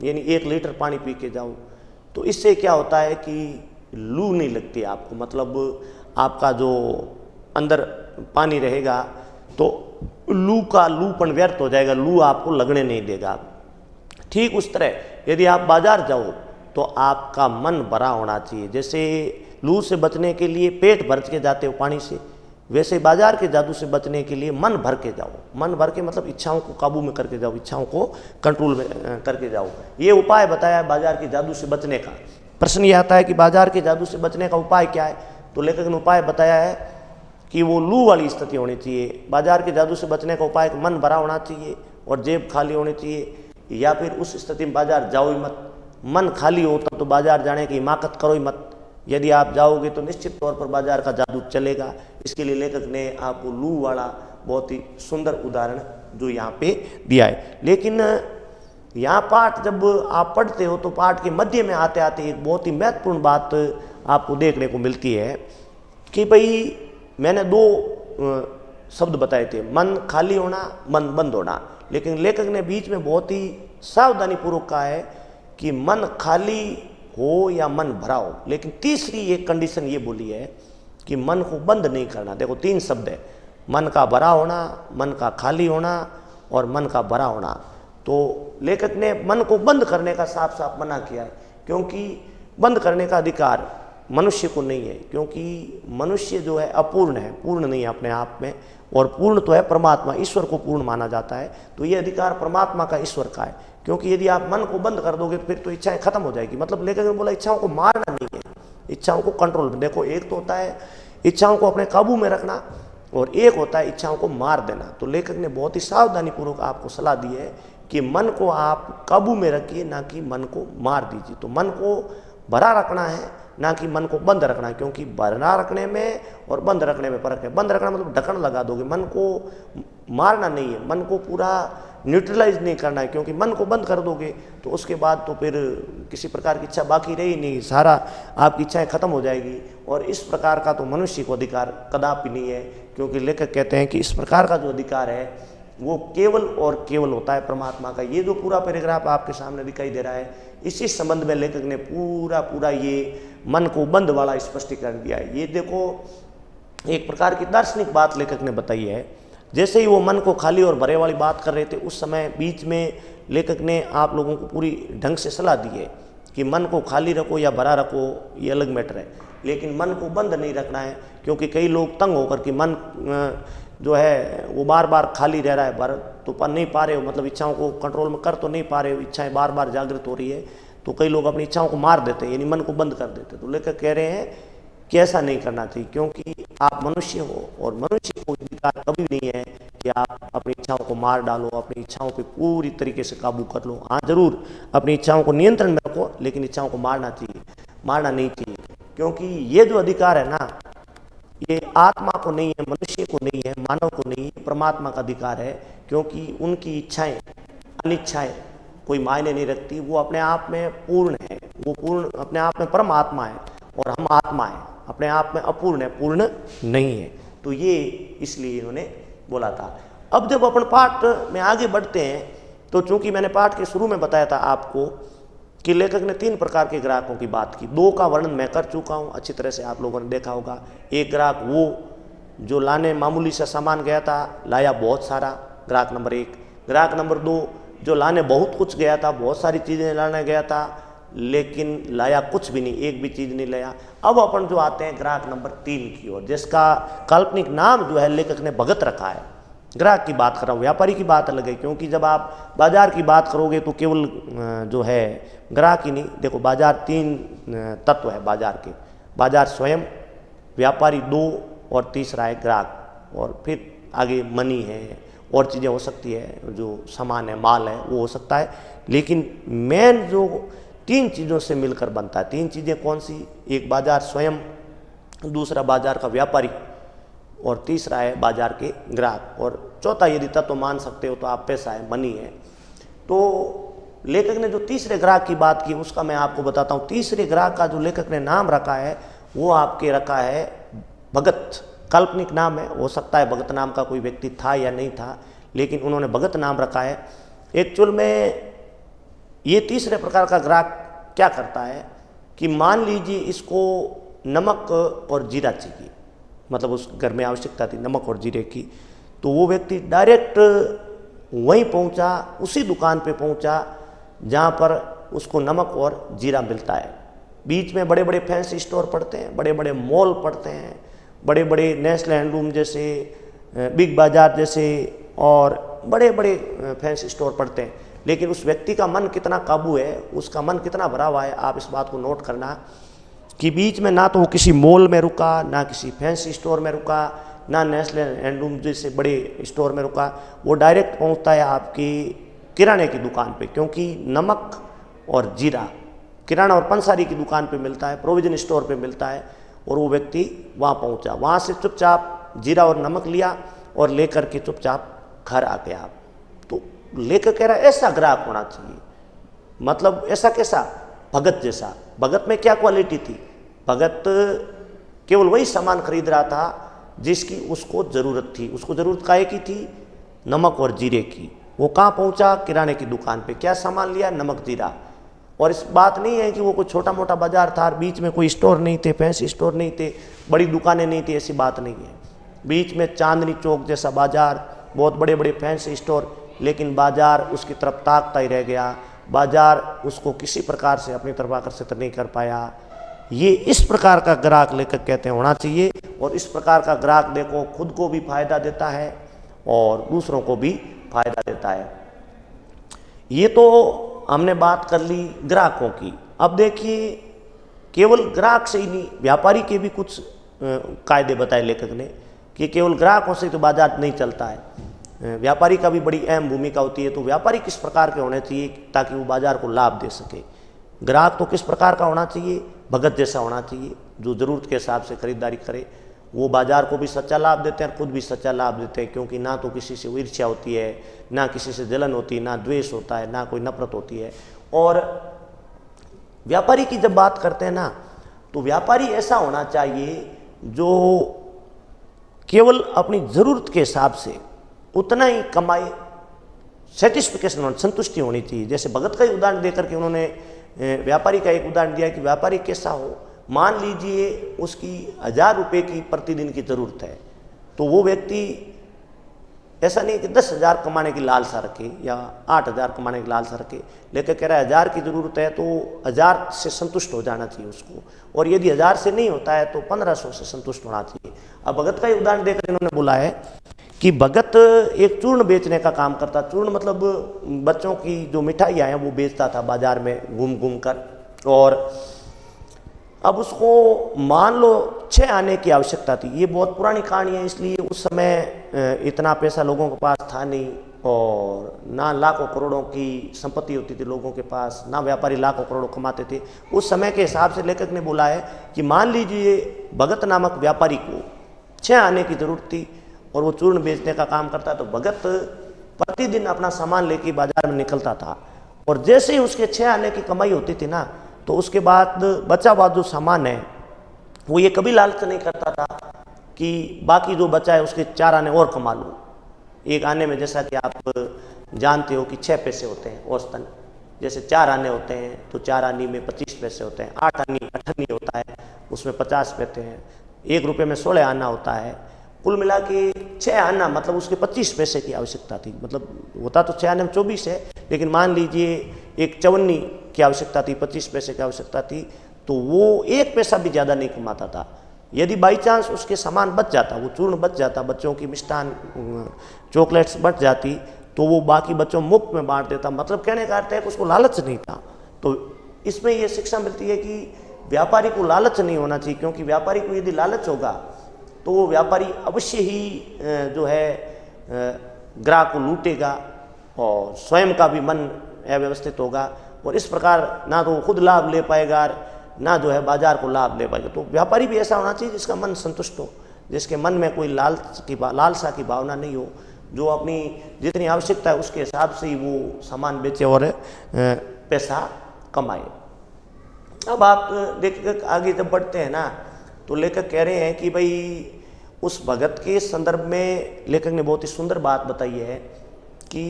यानी 1 लीटर पानी पी के जाओ। तो इससे क्या होता है कि लू नहीं लगती आपको, मतलब आपका जो अंदर पानी रहेगा तो लूपन व्यर्थ हो जाएगा, लू आपको लगने नहीं देगा। ठीक उस तरह यदि आप बाजार जाओ तो आपका मन भरा होना चाहिए। जैसे लू से बचने के लिए पेट भर के जाते हो पानी से, वैसे बाजार के जादू से बचने के लिए मन भर के जाओ। मन भर के मतलब इच्छाओं को काबू में करके जाओ, इच्छाओं को कंट्रोल में करके जाओ। ये उपाय बताया है बाजार के जादू से बचने का। प्रश्न ये आता है कि बाजार के जादू से बचने का उपाय क्या है? तो लेखक ने उपाय बताया है कि वो लू वाली स्थिति होनी चाहिए। बाजार के जादू से बचने का उपाय, मन भरा होना चाहिए और जेब खाली होनी चाहिए, या फिर उस स्थिति में बाजार जाओ ही मत। मन खाली हो तब तो बाजार जाने की हिमाकत करो ही मत। यदि आप जाओगे तो निश्चित तौर पर बाजार का जादू चलेगा। इसके लिए लेखक ने आपको लू वाला बहुत ही सुंदर उदाहरण जो यहाँ पे दिया है। लेकिन यहाँ पाठ जब आप पढ़ते हो तो पाठ के मध्य में आते आते एक बहुत ही महत्वपूर्ण बात आपको देखने को मिलती है कि भाई मैंने 2 शब्द बताए थे, मन खाली होना, मन बंद होना। लेकिन लेखक ने बीच में बहुत ही सावधानी पूर्वक कहा है कि मन खाली हो या मन भरा हो। लेकिन तीसरी एक कंडीशन ये बोली है कि मन को बंद नहीं करना। देखो 3 शब्द है, मन का भरा होना, मन का खाली होना और मन का भरा होना। तो लेखक ने मन को बंद करने का साफ साफ मना किया है, क्योंकि बंद करने का अधिकार मनुष्य को नहीं है, क्योंकि मनुष्य जो है अपूर्ण है, पूर्ण नहीं है अपने आप में, और पूर्ण तो है परमात्मा, ईश्वर को पूर्ण माना जाता है। तो ये अधिकार परमात्मा का, ईश्वर का है। क्योंकि यदि आप मन को बंद कर दोगे फिर तो इच्छाएं खत्म हो जाएगी। मतलब लेखक ने बोला इच्छाओं को मारना नहीं है, इच्छाओं को कंट्रोल में। देखो एक तो होता है इच्छाओं को अपने काबू में रखना और एक होता है इच्छाओं को मार देना। तो लेखक ने बहुत ही सावधानी पूर्वक आपको सलाह दी है कि मन को आप काबू में रखिए, ना कि मन को मार दीजिए। तो मन को भरा रखना है ना कि मन को बंद रखना, क्योंकि भरना रखने में और बंद रखने में फर्क है। बंद रखना मतलब ढक्कन लगा दोगे, मन को मारना नहीं है, मन को पूरा न्यूट्रलाइज नहीं करना है, क्योंकि मन को बंद कर दोगे तो उसके बाद तो फिर किसी प्रकार की इच्छा बाकी रही नहीं, सारा आपकी इच्छाएं खत्म हो जाएगी। और इस प्रकार का तो मनुष्य को अधिकार कदापि नहीं है, क्योंकि लेखक कहते हैं कि इस प्रकार का जो अधिकार है वो केवल और केवल होता है परमात्मा का। ये जो पूरा पैराग्राफ आपके सामने दिखाई दे रहा है, इसी संबंध में लेखक ने पूरा ये मन को बंद वाला स्पष्टीकरण दिया है। ये देखो एक प्रकार की दार्शनिक बात लेखक ने बताई है। जैसे ही वो मन को खाली और भरे वाली बात कर रहे थे, उस समय बीच में लेखक ने आप लोगों को पूरी ढंग से सलाह दी है कि मन को खाली रखो या भरा रखो, ये अलग मैटर है, लेकिन मन को बंद नहीं रखना है। क्योंकि कई लोग तंग होकर कि मन जो है वो बार बार खाली रह रहा है, भर तो पा नहीं पा रहे हो, मतलब इच्छाओं को कंट्रोल में कर तो नहीं पा रहे हो, इच्छाएं बार बार जागृत हो रही है, तो कई लोग अपनी इच्छाओं को मार देते हैं, यानी मन को बंद कर देते हैं। तो लेकर कह रहे हैं कि ऐसा नहीं करना चाहिए, क्योंकि आप मनुष्य हो और मनुष्य को अधिकार कभी नहीं है कि आप अपनी इच्छाओं को मार डालो, अपनी इच्छाओं पे पूरी तरीके से काबू कर लो। हाँ जरूर अपनी इच्छाओं को नियंत्रण में रखो, लेकिन इच्छाओं को मारना चाहिए, मारना नहीं चाहिए। क्योंकि ये जो अधिकार है ना, ये आत्मा को नहीं है, मनुष्य को नहीं है, मानव को नहीं है, परमात्मा का अधिकार है। क्योंकि उनकी इच्छाएं अनिच्छाएं कोई मायने नहीं रखती, वो अपने आप में पूर्ण है, वो पूर्ण अपने आप में परमात्मा है और हम आत्मा है, अपने आप में अपूर्ण है, पूर्ण नहीं है। तो ये इसलिए इन्होंने बोला था। अब जब अपन पाठ में आगे बढ़ते हैं, तो चूंकि मैंने पाठ के शुरू में बताया था आपको कि लेखक ने 3 प्रकार के ग्राहकों की बात की, 2 का वर्णन मैं कर चुका हूँ, अच्छी तरह से आप लोगों ने देखा होगा। एक ग्राहक वो जो लाने मामूली सा सामान गया था, लाया बहुत सारा, ग्राहक नंबर 1। ग्राहक नंबर 2 जो लाने बहुत कुछ गया था, बहुत सारी चीज़ें लाने गया था, लेकिन लाया कुछ भी नहीं, एक भी चीज़ नहीं लाया। अब अपन जो आते हैं ग्राहक नंबर 3 की ओर, जिसका काल्पनिक नाम जो है लेखक ने भगत रखा है। ग्राहक की बात कर रहा हूँ, व्यापारी की बात अलग है, क्योंकि जब आप बाजार की बात करोगे तो केवल जो है ग्राहक ही नहीं, देखो बाजार 3 तत्व है बाजार के, बाजार स्वयं, व्यापारी 2 और तीसरा है ग्राहक, और फिर आगे मनी है और चीज़ें हो सकती है, जो सामान है माल है वो हो सकता है। लेकिन मेन जो 3 चीज़ों से मिलकर बनता है, 3 चीज़ें कौन सी? एक बाजार स्वयं, दूसरा बाजार का व्यापारी और तीसरा है बाजार के ग्राहक, और चौथा यदि तत्व मान सकते हो तो आप पैसा है, मनी है। तो लेखक ने जो तीसरे ग्राहक की बात की उसका मैं आपको बताता हूँ। तीसरे ग्राहक का जो लेखक ने नाम रखा है वो आपके रखा है भगत। काल्पनिक नाम है, हो सकता है भगत नाम का कोई व्यक्ति था या नहीं था, लेकिन उन्होंने भगत नाम रखा है। एक्चुअल में ये तीसरे प्रकार का ग्राहक क्या करता है कि मान लीजिए इसको नमक और जीरा चाहिए, मतलब उस घर में आवश्यकता थी नमक और जीरे की, तो वो व्यक्ति डायरेक्ट वहीं पहुंचा, उसी दुकान पे पहुंचा जहां पर उसको नमक और जीरा मिलता है। बीच में बड़े बड़े फैंसी स्टोर पड़ते हैं, बड़े बड़े मॉल पड़ते हैं, बड़े बड़े नेस्ले हैंडलूम जैसे, बिग बाजार जैसे और बड़े बड़े फैंसी स्टोर पड़ते हैं। लेकिन उस व्यक्ति का मन कितना काबू है, उसका मन कितना भरा हुआ है, आप इस बात को नोट करना कि बीच में ना तो वो किसी मॉल में रुका, ना किसी फैंसी स्टोर में रुका, ना नेस्ले हैंडलूम जैसे बड़े स्टोर में रुका, वो डायरेक्ट पहुंचता है आपकी किराने की दुकान पे। क्योंकि नमक और जीरा किराना और पंसारी की दुकान पे मिलता है, प्रोविजन स्टोर पे मिलता है, और वो व्यक्ति वहाँ पहुँचा, वहाँ से चुपचाप जीरा और नमक लिया और लेकर के चुपचाप घर आ गया। तो लेकर कह रहा है ऐसा ग्राहक होना चाहिए, मतलब ऐसा कैसा? भगत जैसा। भगत में क्या क्वालिटी थी? भगत केवल वही सामान खरीद रहा था जिसकी उसको ज़रूरत थी। उसको ज़रूरत काहे की थी? नमक और जीरे की। वो कहाँ पहुँचा? किराने की दुकान पे। क्या सामान लिया? नमक जीरा। और इस बात नहीं है कि वो कोई छोटा मोटा बाजार था, बीच में कोई स्टोर नहीं थे, फैंसी स्टोर नहीं थे, बड़ी दुकानें नहीं थी, ऐसी बात नहीं है। बीच में चांदनी चौक जैसा बाजार, बहुत बड़े बड़े फैंसी स्टोर, लेकिन बाजार उसकी तरफ ताकता ही रह गया, बाजार उसको किसी प्रकार से अपनी तरफ आकर्षित नहीं कर पाया। ये इस प्रकार का ग्राहक लेखक कहते हैं होना चाहिए। और इस प्रकार का ग्राहक देखो खुद को भी फायदा देता है और दूसरों को भी फायदा देता है। ये तो हमने बात कर ली ग्राहकों की। अब देखिए केवल ग्राहक से ही नहीं, व्यापारी के भी कुछ कायदे बताए लेखक ने कि केवल ग्राहकों से तो बाजार नहीं चलता है, व्यापारी का भी बड़ी अहम भूमिका होती है। तो व्यापारी किस प्रकार के होने चाहिए ताकि वो बाजार को लाभ दे सके? ग्राहक तो किस प्रकार का होना चाहिए, भगत जैसा होना चाहिए, जो ज़रूरत के हिसाब से खरीदारी करे। वो बाज़ार को भी सच्चा लाभ देते हैं और खुद भी सच्चा लाभ देते हैं, क्योंकि ना तो किसी से ईर्ष्या होती है, ना किसी से जलन होती है, ना द्वेष होता है, ना कोई नफरत होती है। और व्यापारी की जब बात करते हैं ना, तो व्यापारी ऐसा होना चाहिए जो केवल अपनी ज़रूरत के हिसाब से उतना ही कमाए, सेटिस्फिकेशन, संतुष्टि होनी चाहिए। जैसे भगत का ही उदाहरण देकर के उन्होंने व्यापारी का एक उदाहरण दिया कि व्यापारी कैसा हो, मान लीजिए उसकी 1000 रुपये की प्रतिदिन की ज़रूरत है, तो वो व्यक्ति ऐसा नहीं कि 10,000 कमाने की लालसा रखे या 8,000 कमाने की लालसा रखे, लेकर कह रहा है 1000 की ज़रूरत है तो 1000 से संतुष्ट हो जाना चाहिए उसको, और यदि 1000 से नहीं होता है तो 1500 से संतुष्ट होना चाहिए। अब भगत का ही उदाहरण देकर इन्होंने बोला है कि भगत एक चूर्ण बेचने का काम करता। चूर्ण मतलब बच्चों की जो मिठाइयाँ हैं वो बेचता था बाजार में घूम घूम कर, और अब उसको मान लो 6 आने की आवश्यकता थी। ये बहुत पुरानी कहानी है, इसलिए उस समय इतना पैसा लोगों के पास था नहीं, और ना लाखों करोड़ों की संपत्ति होती थी लोगों के पास, ना व्यापारी लाखों करोड़ों कमाते थे। उस समय के हिसाब से लेखक ने बोला है कि मान लीजिए भगत नामक व्यापारी को 6 आने की ज़रूरत थी और वो चूर्ण बेचने का काम करता, तो भगत प्रतिदिन अपना सामान लेके बाजार में निकलता था, और जैसे ही उसके 6 आने की कमाई होती थी ना, तो उसके बाद बचा हुआ जो सामान है वो ये कभी लालच नहीं करता था कि बाकी जो बचा है उसके 4 आने और कमा लूँ। एक आने में जैसा कि आप जानते हो कि 6 पैसे होते हैं औसतन, जैसे 4 आने होते हैं तो 4 आने में 25 पैसे होते हैं, 8 आनी होता है उसमें 50 पैसे हैं, 1 रुपये में 16 आना होता है, कुल मिला के 6 आना मतलब उसके 25 पैसे की आवश्यकता थी। मतलब होता तो 6 आने में 24 है, लेकिन मान लीजिए एक चवन्नी की आवश्यकता थी, 25 पैसे की आवश्यकता थी, तो वो 1 पैसा भी ज़्यादा नहीं कमाता था। यदि बाई चांस उसके सामान बच जाता, वो चूर्ण बच जाता, बच्चों की मिष्ठान चॉकलेट्स बच जाती, तो वो बाकी बच्चों मुफ्त में बांट देता। मतलब कहने का अर्थ है कि उसको लालच नहीं था। तो इसमें ये शिक्षा मिलती है कि व्यापारी को लालच नहीं होना चाहिए, क्योंकि व्यापारी को यदि लालच होगा तो वो व्यापारी अवश्य ही जो है ग्राहक को लूटेगा और स्वयं का भी मन अव्यवस्थित होगा, और इस प्रकार ना तो खुद लाभ ले पाएगा ना जो है बाजार को लाभ ले पाएगा। तो व्यापारी भी ऐसा होना चाहिए जिसका मन संतुष्ट हो, जिसके मन में कोई लालसा की भावना नहीं हो, जो अपनी जितनी आवश्यकता है उसके हिसाब से ही वो सामान बेचे और पैसा कमाए। अब आप लेखक आगे जब बढ़ते हैं ना, तो लेखक कह रहे हैं कि भाई उस भगत के संदर्भ में लेखक ने बहुत ही सुंदर बात बताई है कि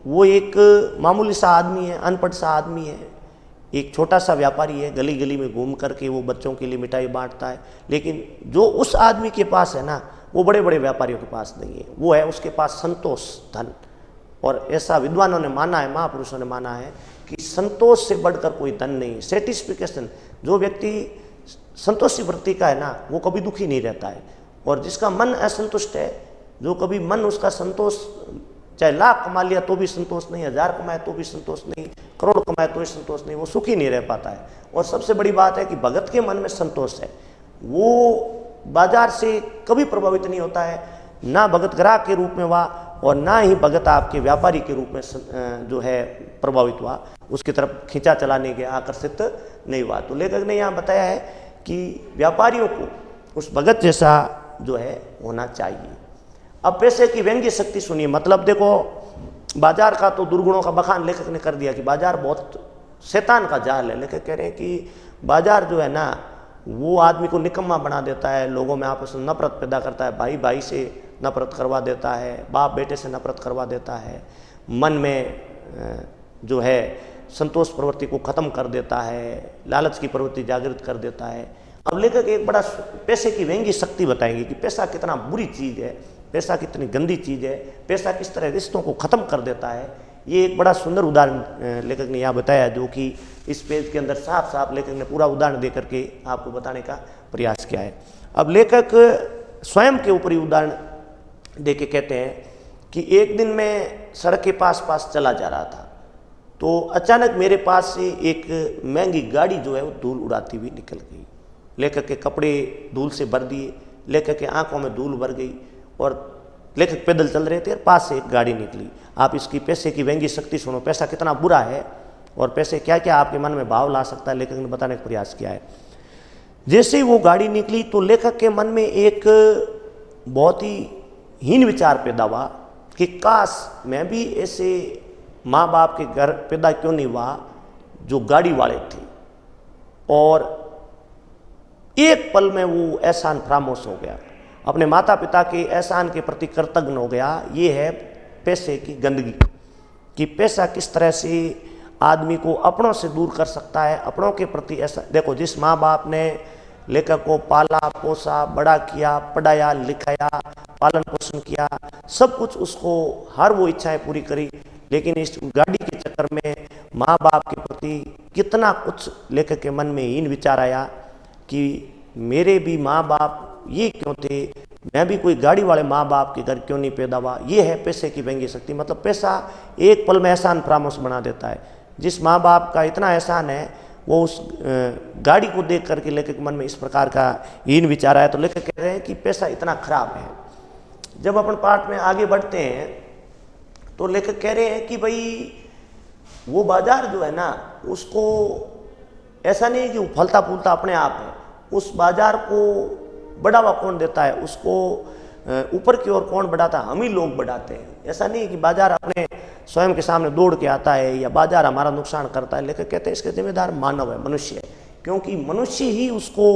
वो एक मामूली सा आदमी है, अनपढ़ सा आदमी है, एक छोटा सा व्यापारी है, गली गली में घूम करके वो बच्चों के लिए मिठाई बांटता है। लेकिन जो उस आदमी के पास है ना, वो बड़े बड़े व्यापारियों के पास नहीं है, वो है उसके पास संतोष, धन। और ऐसा विद्वानों ने माना है, महापुरुषों ने माना है कि संतोष से बढ़कर कोई धन नहीं। सेटिस्फिकेशन, जो व्यक्ति संतोषी वृत्ति का है ना, वो कभी दुखी नहीं रहता है, और जिसका मन असंतुष्ट है, जो कभी मन उसका संतोष, चाहे लाख कमा लिया तो भी संतोष नहीं, 1000 कमाए तो भी संतोष नहीं, करोड़ कमाए तो भी संतोष नहीं, वो सुखी नहीं रह पाता है। और सबसे बड़ी बात है कि भगत के मन में संतोष है, वो बाजार से कभी प्रभावित नहीं होता है, ना भगत ग्राहक के रूप में हुआ और ना ही भगत आपके व्यापारी के रूप में जो है प्रभावित हुआ, उसकी तरफ खींचा चलाने के आकर्षित नहीं हुआ। तो लेखक ने यहाँ बताया है कि व्यापारियों को उस भगत जैसा जो है होना चाहिए। अब पैसे की व्यंग्य शक्ति सुनिए। मतलब देखो, बाजार का तो दुर्गुणों का बखान लेखक ने कर दिया कि बाजार बहुत शैतान का जाल है। लेखक कह रहे हैं कि बाजार जो है ना, वो आदमी को निकम्मा बना देता है, लोगों में आपस में नफरत पैदा करता है, भाई भाई से नफरत करवा देता है, बाप बेटे से नफरत करवा देता है, मन में जो है संतोष प्रवृत्ति को ख़त्म कर देता है, लालच की प्रवृत्ति जागृत कर देता है। अब लेखक एक बड़ा पैसे की व्यंग्य शक्ति बताएंगे कि पैसा कितना बुरी चीज़ है, पैसा कितनी गंदी चीज़ है, पैसा किस तरह रिश्तों को ख़त्म कर देता है। ये एक बड़ा सुंदर उदाहरण लेखक ने यहाँ बताया, जो कि इस पेज के अंदर साफ साफ लेखक ने पूरा उदाहरण दे करके आपको बताने का प्रयास किया है। अब लेखक स्वयं के ऊपर ही उदाहरण दे के कहते हैं कि एक दिन मैं सड़क के पास चला जा रहा था, तो अचानक मेरे पास से एक महंगी गाड़ी जो है वो धूल उड़ाती हुई निकल गई। लेखक के कपड़े धूल से भर दिए, लेखक के आंखों में धूल भर गई, और लेखक पैदल चल रहे थे और पास से एक गाड़ी निकली। आप इसकी पैसे की व्यंग्य शक्ति सुनो, पैसा कितना बुरा है और पैसे क्या क्या आपके मन में भाव ला सकता है लेखक ने बताने का प्रयास किया है। जैसे ही वो गाड़ी निकली तो लेखक के मन में एक बहुत ही हीन विचार पैदा हुआ कि काश मैं भी ऐसे माँ बाप के घर पैदा क्यों नहीं हुआ जो गाड़ी वाले थे। और एक पल में वो एहसान फरामोश हो गया, अपने माता पिता के एहसान के प्रति कृतज्ञ हो गया। ये है पैसे की गंदगी, कि पैसा किस तरह से आदमी को अपनों से दूर कर सकता है, अपनों के प्रति ऐसा। देखो, जिस माँ बाप ने लेखक को पाला पोसा, बड़ा किया, पढ़ाया लिखाया, पालन पोषण किया, सब कुछ उसको हर वो इच्छाएं पूरी करी, लेकिन इस गाड़ी के चक्कर में माँ बाप के प्रति कितना कुछ लेखक के मन में हीन विचार आया कि मेरे भी माँ बाप ये क्यों थे, मैं भी कोई गाड़ी वाले माँ बाप के घर क्यों नहीं पैदा हुआ। ये है पैसे की व्यंग्य शक्ति। मतलब पैसा एक पल में एहसान फरामोश बना देता है। जिस माँ बाप का इतना एहसान है वो उस गाड़ी को देख करके लेखक के मन में इस प्रकार का हीन विचार आया। तो लेखक कह रहे हैं कि पैसा इतना खराब है। जब अपन पाठ में आगे बढ़ते हैं तो लेखक कह रहे हैं कि भाई वो बाजार जो है ना, उसको ऐसा नहीं है कि वो फलता फूलता अपने आप है। उस बाजार को बढ़ावा कौन देता है, उसको ऊपर की ओर कौन बढ़ाता है, हम ही लोग बढ़ाते हैं। ऐसा नहीं है कि बाजार अपने स्वयं के सामने दौड़ के आता है या बाजार हमारा नुकसान करता है। लेकिन कहते हैं इसके जिम्मेदार मानव है, मनुष्य है, क्योंकि मनुष्य ही उसको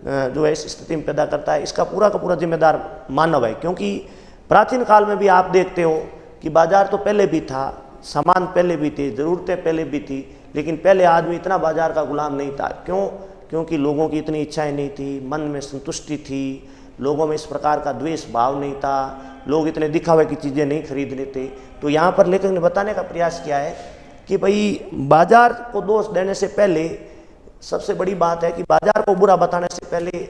जो है इस स्थिति में पैदा करता है। इसका पूरा का पूरा जिम्मेदार मानव है, क्योंकि प्राचीन काल में भी आप देखते हो कि बाजार तो पहले भी था, सामान पहले भी थे, ज़रूरतें पहले भी थी, लेकिन पहले आदमी इतना बाजार का गुलाम नहीं था। क्यों? क्योंकि लोगों की इतनी इच्छाएं नहीं थी, मन में संतुष्टि थी, लोगों में इस प्रकार का द्वेष भाव नहीं था, लोग इतने दिखावे की चीज़ें नहीं खरीद लेते। तो यहाँ पर लेखक ने बताने का प्रयास किया है कि भाई बाजार को दोष देने से पहले सबसे बड़ी बात है कि बाजार को बुरा बताने से पहले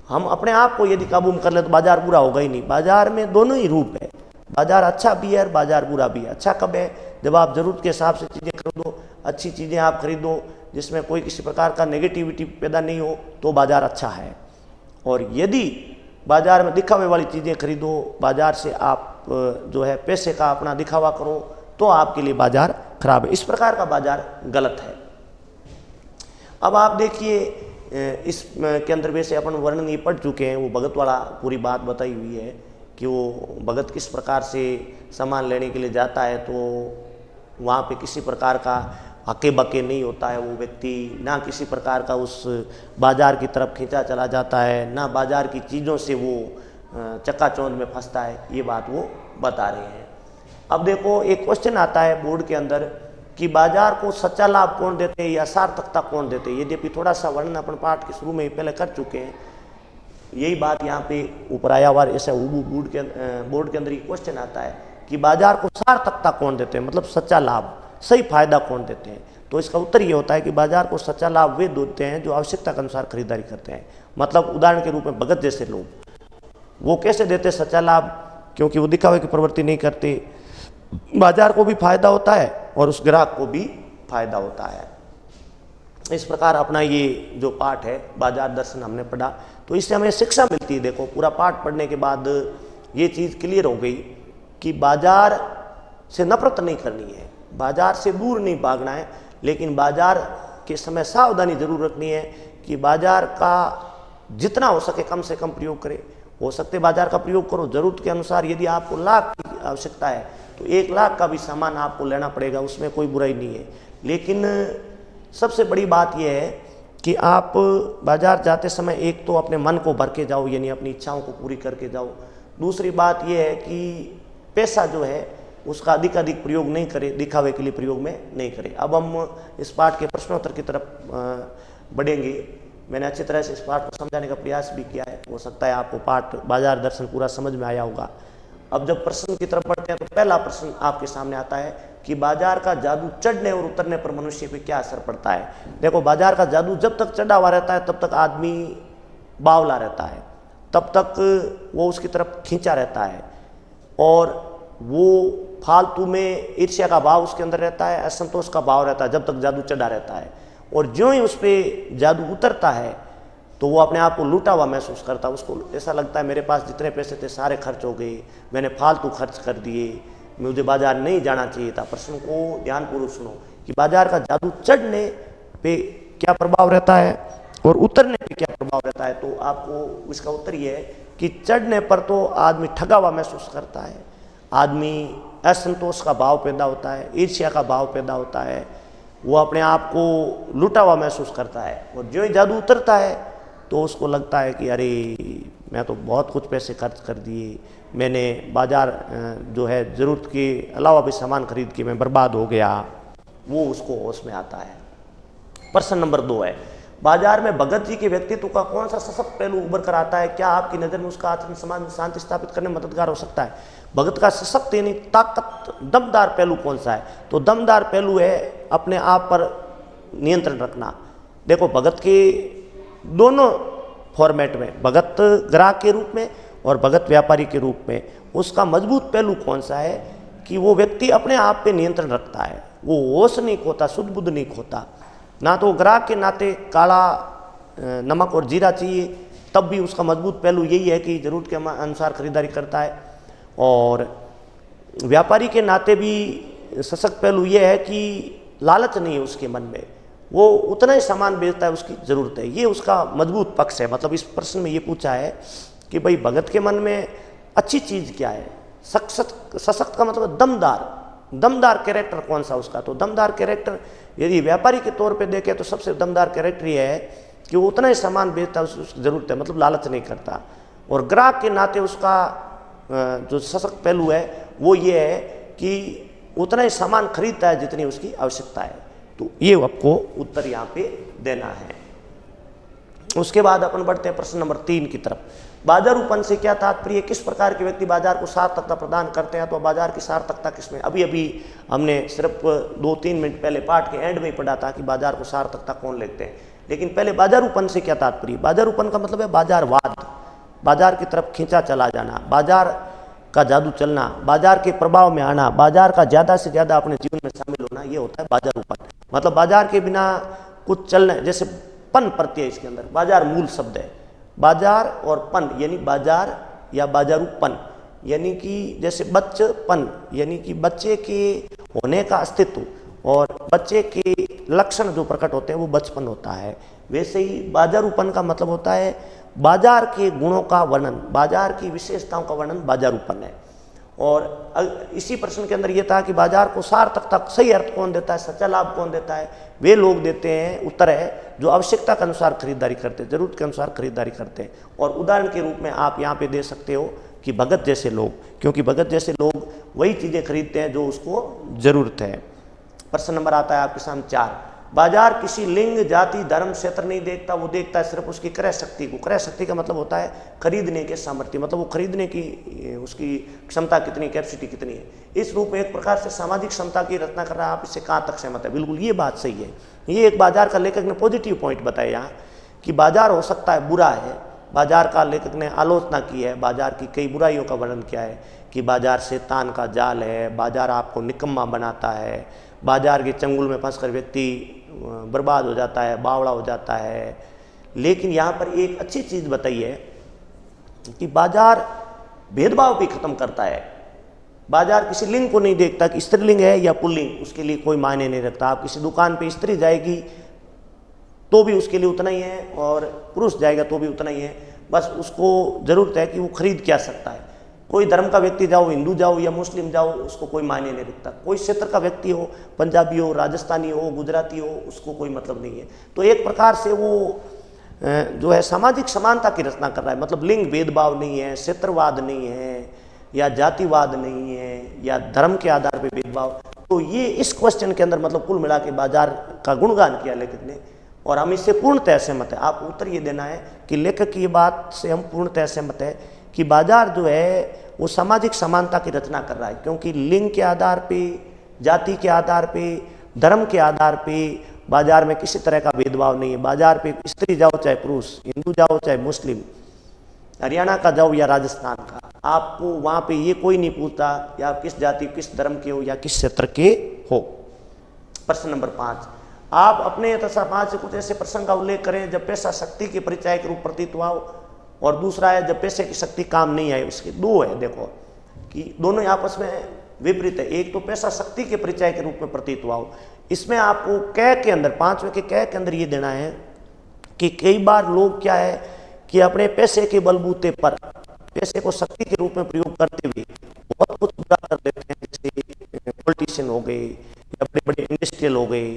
हम अपने आप को यदि काबू में कर ले तो बाजार बुरा होगा ही नहीं। बाजार में दोनों ही रूप है, बाजार अच्छा भी है और बाजार बुरा भी है। अच्छा कब है? जब आप ज़रूरत के हिसाब से चीज़ें खरीदो, अच्छी चीज़ें आप खरीदो जिसमें कोई किसी प्रकार का नेगेटिविटी पैदा नहीं हो, तो बाजार अच्छा है। और यदि बाजार में दिखावे वाली चीज़ें खरीदो, बाजार से आप जो है पैसे का अपना दिखावा करो, तो आपके लिए बाजार खराब है। इस प्रकार का बाजार गलत है। अब आप देखिए इस के अंदर वैसे अपन वर्णन ये पढ़ चुके हैं, वो भगत वाला पूरी बात बताई हुई है कि वो भगत किस प्रकार से सामान लेने के लिए जाता है तो वहाँ पे किसी प्रकार का हके बके नहीं होता है। वो व्यक्ति ना किसी प्रकार का उस बाजार की तरफ खींचा चला जाता है, ना बाजार की चीज़ों से वो चकाचौंध में फंसता है। ये बात वो बता रहे हैं। अब देखो, एक क्वेश्चन आता है बोर्ड के अंदर कि बाजार को सच्चा लाभ कौन देते हैं या सार्थकता कौन देते हैं। यद्यपि थोड़ा सा वर्णन अपन पाठ के शुरू में ही पहले कर चुके हैं, यही बात यहाँ पे ऊपर आया हुआ ऐसा बोर्ड के अंदर ये क्वेश्चन आता है कि बाजार को सार्थकता कौन देते हैं, मतलब सच्चा लाभ, सही फायदा कौन देते हैं। तो इसका उत्तर ये होता है कि बाजार को सच्चा लाभ वे देते हैं जो आवश्यकता के अनुसार खरीदारी करते हैं। मतलब उदाहरण के रूप में भगत जैसे लोग, वो कैसे देते हैं सच्चा लाभ? क्योंकि वो दिखावे की प्रवृत्ति नहीं करते, बाजार को भी फायदा होता है और उस ग्राहक को भी फायदा होता है। इस प्रकार अपना ये जो पाठ है बाजार दर्शन हमने पढ़ा, तो इससे हमें शिक्षा मिलती है। देखो, पूरा पाठ पढ़ने के बाद ये चीज़ क्लियर हो गई कि बाजार से नफरत नहीं करनी है, बाजार से दूर नहीं भागना है, लेकिन बाजार के समय सावधानी जरूर रखनी है कि बाजार का जितना हो सके कम से कम प्रयोग करें। हो सकते बाजार का प्रयोग करो ज़रूरत के अनुसार। यदि आपको लाख की आवश्यकता है तो 1 लाख का भी सामान आपको लेना पड़ेगा, उसमें कोई बुराई नहीं है। लेकिन सबसे बड़ी बात यह है कि आप बाजार जाते समय एक तो अपने मन को भर के जाओ, यानी अपनी इच्छाओं को पूरी करके जाओ। दूसरी बात यह है कि पैसा जो है उसका अधिक प्रयोग नहीं करें, दिखावे के लिए प्रयोग में नहीं करें। अब हम इस पाठ के प्रश्नोत्तर की तरफ बढ़ेंगे। मैंने अच्छी तरह से इस पाठ को समझाने का प्रयास भी किया है, हो सकता है आपको पाठ बाजार दर्शन पूरा समझ में आया होगा। अब जब प्रश्न की तरफ बढ़ते हैं तो पहला प्रश्न आपके सामने आता है कि बाजार का जादू चढ़ने और उतरने पर मनुष्य पे क्या असर पड़ता है। देखो, बाजार का जादू जब तक चढ़ा हुआ रहता है तब तक आदमी बावला रहता है, तब तक वो उसकी तरफ खींचा रहता है और वो फालतू में ईर्ष्या का भाव उसके अंदर रहता है, असंतोष का भाव रहता है जब तक जादू चढ़ा रहता है। और ज्यों ही उस पर जादू उतरता है तो वो अपने आप को लूटा हुआ महसूस करता है। उसको ऐसा लगता है मेरे पास जितने पैसे थे सारे खर्च हो गए, मैंने फालतू खर्च कर दिए, मुझे बाजार नहीं जाना चाहिए था। प्रश्न को ध्यानपूर्वक सुनो। कि बाजार का जादू चढ़ने पे क्या प्रभाव रहता है और उतरने पे क्या प्रभाव रहता है। तो आपको इसका उत्तर ये है कि चढ़ने पर तो आदमी ठगा हुआ महसूस करता है, आदमी असंतोष का भाव पैदा होता है, ईर्ष्या का भाव पैदा होता है, वो अपने आप को लुटा हुआ महसूस करता है। और जो ही जादू उतरता है तो उसको लगता है कि अरे मैं तो बहुत कुछ पैसे खर्च कर दिए, मैंने बाजार जो है ज़रूरत के अलावा भी सामान खरीद के मैं बर्बाद हो गया, वो उसको होश में आता है। प्रश्न नंबर 2 है, बाजार में भगत जी के व्यक्तित्व का कौन सा सशक्त पहलू उभर कर आता है? क्या आपकी नज़र में उसका आचरण समाज में शांति स्थापित करने में मददगार हो सकता है? भगत का सशक्त यानी ताकत दमदार पहलू कौन सा है? तो दमदार पहलू है अपने आप पर नियंत्रण रखना। देखो भगत के दोनों फॉर्मेट में, भगत ग्राहक के रूप में और भगत व्यापारी के रूप में, उसका मजबूत पहलू कौन सा है कि वो व्यक्ति अपने आप पे नियंत्रण रखता है, वो होश नहीं खोता, शुद्ध बुद्ध नहीं खोता। ना तो ग्राहक के नाते काला नमक और जीरा चाहिए, तब भी उसका मजबूत पहलू यही है कि ज़रूरत के अनुसार खरीदारी करता है। और व्यापारी के नाते भी सशक्त पहलू ये है कि लालच नहीं है उसके मन में, वो उतना ही सामान बेचता है उसकी ज़रूरत है, ये उसका मजबूत पक्ष है। मतलब इस प्रश्न में ये पूछा है कि भाई भगत के मन में अच्छी चीज़ क्या है? सशक्त का मतलब दमदार कैरेक्टर कौन सा उसका? तो दमदार कैरेक्टर यदि व्यापारी के तौर पे देखें तो सबसे दमदार कैरेक्टर ये है कि वो उतना ही सामान बेचता है उसकी ज़रूरत है, मतलब लालच नहीं करता। और ग्राहक के नाते उसका जो सशक्त पहलू है वो ये है कि उतना ही सामान खरीदता है जितनी उसकी आवश्यकता है। तो ये आपको उत्तर यहाँ पे देना है। उसके बाद अपन बढ़ते हैं प्रश्न नंबर 3 की तरफ। बाजारूपन से क्या तात्पर्य? किस प्रकार के व्यक्ति बाजार को सार्थकता प्रदान करते हैं? तो बाजार की सार्थकता किसमें? अभी हमने सिर्फ 2-3 मिनट पहले पाठ के एंड में ही पढ़ा था कि बाजार को सार्थकता कौन लिखते हैं। लेकिन पहले बाजारूपन से क्या तात्पर्य? बाजारूपन का मतलब है बाजारवाद, बाजार की तरफ खींचा चला जाना, बाजार का जादू चलना, बाजार के प्रभाव में आना, बाजार का ज़्यादा से ज़्यादा अपने जीवन में शामिल होना, ये होता है बाजारूपन। मतलब बाजार के बिना कुछ चलना, जैसे पन प्रत्यय इसके अंदर, बाजार मूल शब्द है, बाजार और पन यानी बाजार या बाजारूपन, यानी कि जैसे बच्चपन यानी कि बच्चे के होने का अस्तित्व और बच्चे के लक्षण जो प्रकट होते हैं वो बचपन होता है। वैसे ही बाजारूपन का मतलब होता है बाजार के गुणों का वर्णन, बाजार की विशेषताओं का वर्णन बाजारूपन है। और इसी प्रश्न के अंदर ये था कि बाजार को सार्थकता सही अर्थ कौन देता है, सच्चा लाभ कौन देता है? वे लोग देते हैं, उत्तर है जो आवश्यकता के अनुसार खरीदारी करते हैं, जरूरत के अनुसार खरीदारी करते हैं। और उदाहरण के रूप में आप यहाँ पे दे सकते हो कि भगत जैसे लोग, क्योंकि भगत जैसे लोग वही चीज़ें खरीदते हैं जो उसको ज़रूरत है। प्रश्न नंबर आता है आपके सामने 4। बाजार किसी लिंग, जाति, धर्म, क्षेत्र नहीं देखता, वो देखता है सिर्फ उसकी क्रय शक्ति को। क्रय शक्ति का मतलब होता है खरीदने के सामर्थ्य, मतलब वो खरीदने की उसकी क्षमता कितनी, कैपेसिटी कितनी है। इस रूप में एक प्रकार से सामाजिक क्षमता की रचना कर रहा है। आप इससे कहाँ तक सहमत है? बिल्कुल ये बात सही है। ये एक बाजार का लेखक ने पॉजिटिव पॉइंट बताया यहाँ कि बाजार हो सकता है बुरा है। बाजार का लेखक ने आलोचना की है, बाजार की कई बुराइयों का वर्णन किया है कि बाजार शैतान का जाल है, बाजार आपको निकम्मा बनाता है, बाजार के चंगुल में फंसकर व्यक्ति बर्बाद हो जाता है, बावड़ा हो जाता है। लेकिन यहाँ पर एक अच्छी चीज़ बताई है कि बाजार भेदभाव भी खत्म करता है। बाजार किसी लिंग को नहीं देखता कि स्त्रीलिंग है या पुल्लिंग, उसके लिए कोई मायने नहीं रखता। आप किसी दुकान पे स्त्री जाएगी तो भी उसके लिए उतना ही है और पुरुष जाएगा तो भी उतना ही है। बस उसको ज़रूरत है कि वो खरीद क्या सकता है। कोई धर्म का व्यक्ति जाओ, हिंदू जाओ या मुस्लिम जाओ, उसको कोई मायने नहीं रखता। कोई क्षेत्र का व्यक्ति हो, पंजाबी हो, राजस्थानी हो, गुजराती हो, उसको कोई मतलब नहीं है। तो एक प्रकार से वो जो है सामाजिक समानता की रचना कर रहा है। मतलब लिंग भेदभाव नहीं है, क्षेत्रवाद नहीं है या जातिवाद नहीं है या धर्म के आधार पर भेदभाव। तो ये इस क्वेश्चन के अंदर मतलब कुल मिला के बाजार का गुणगान किया लेखक ने और हम इससे पूर्णतः सहमत है। आप उत्तर ये देना है कि लेखक की बात से हम पूर्णतः सहमत है कि बाजार जो है वो सामाजिक समानता की रचना कर रहा है, क्योंकि लिंग के आधार पे, जाति के आधार पे, धर्म के आधार पे बाजार में किसी तरह का भेदभाव नहीं है। बाजार पे स्त्री जाओ चाहे पुरुष, हिंदू जाओ चाहे मुस्लिम, हरियाणा का जाओ या राजस्थान का, आपको वहाँ पे ये कोई नहीं पूछता या आप किस जाति, किस धर्म के हो या किस क्षेत्र के हो। प्रश्न नंबर 5। आप अपने तथा समाज से कुछ ऐसे प्रसंग का उल्लेख करें जब पैसा शक्ति के परिचय के रूप प्रतीत हुआ हो, और दूसरा है जब पैसे की शक्ति काम नहीं आई। उसके 2 है, देखो कि दोनों आपस में विपरीत है। एक तो पैसा शक्ति के परिचय के रूप में प्रतीत हुआ हो। इसमें आपको कै के अंदर, 5वें के कै के अंदर ये देना है कि कई बार लोग क्या है कि अपने पैसे के बलबूते पर, पैसे को शक्ति के रूप में प्रयोग करते हुए बहुत कुछ बुरा कर देते हैं। जैसे पॉलिटिशियन हो गए या बड़े बड़े इंडस्ट्रियल हो गए,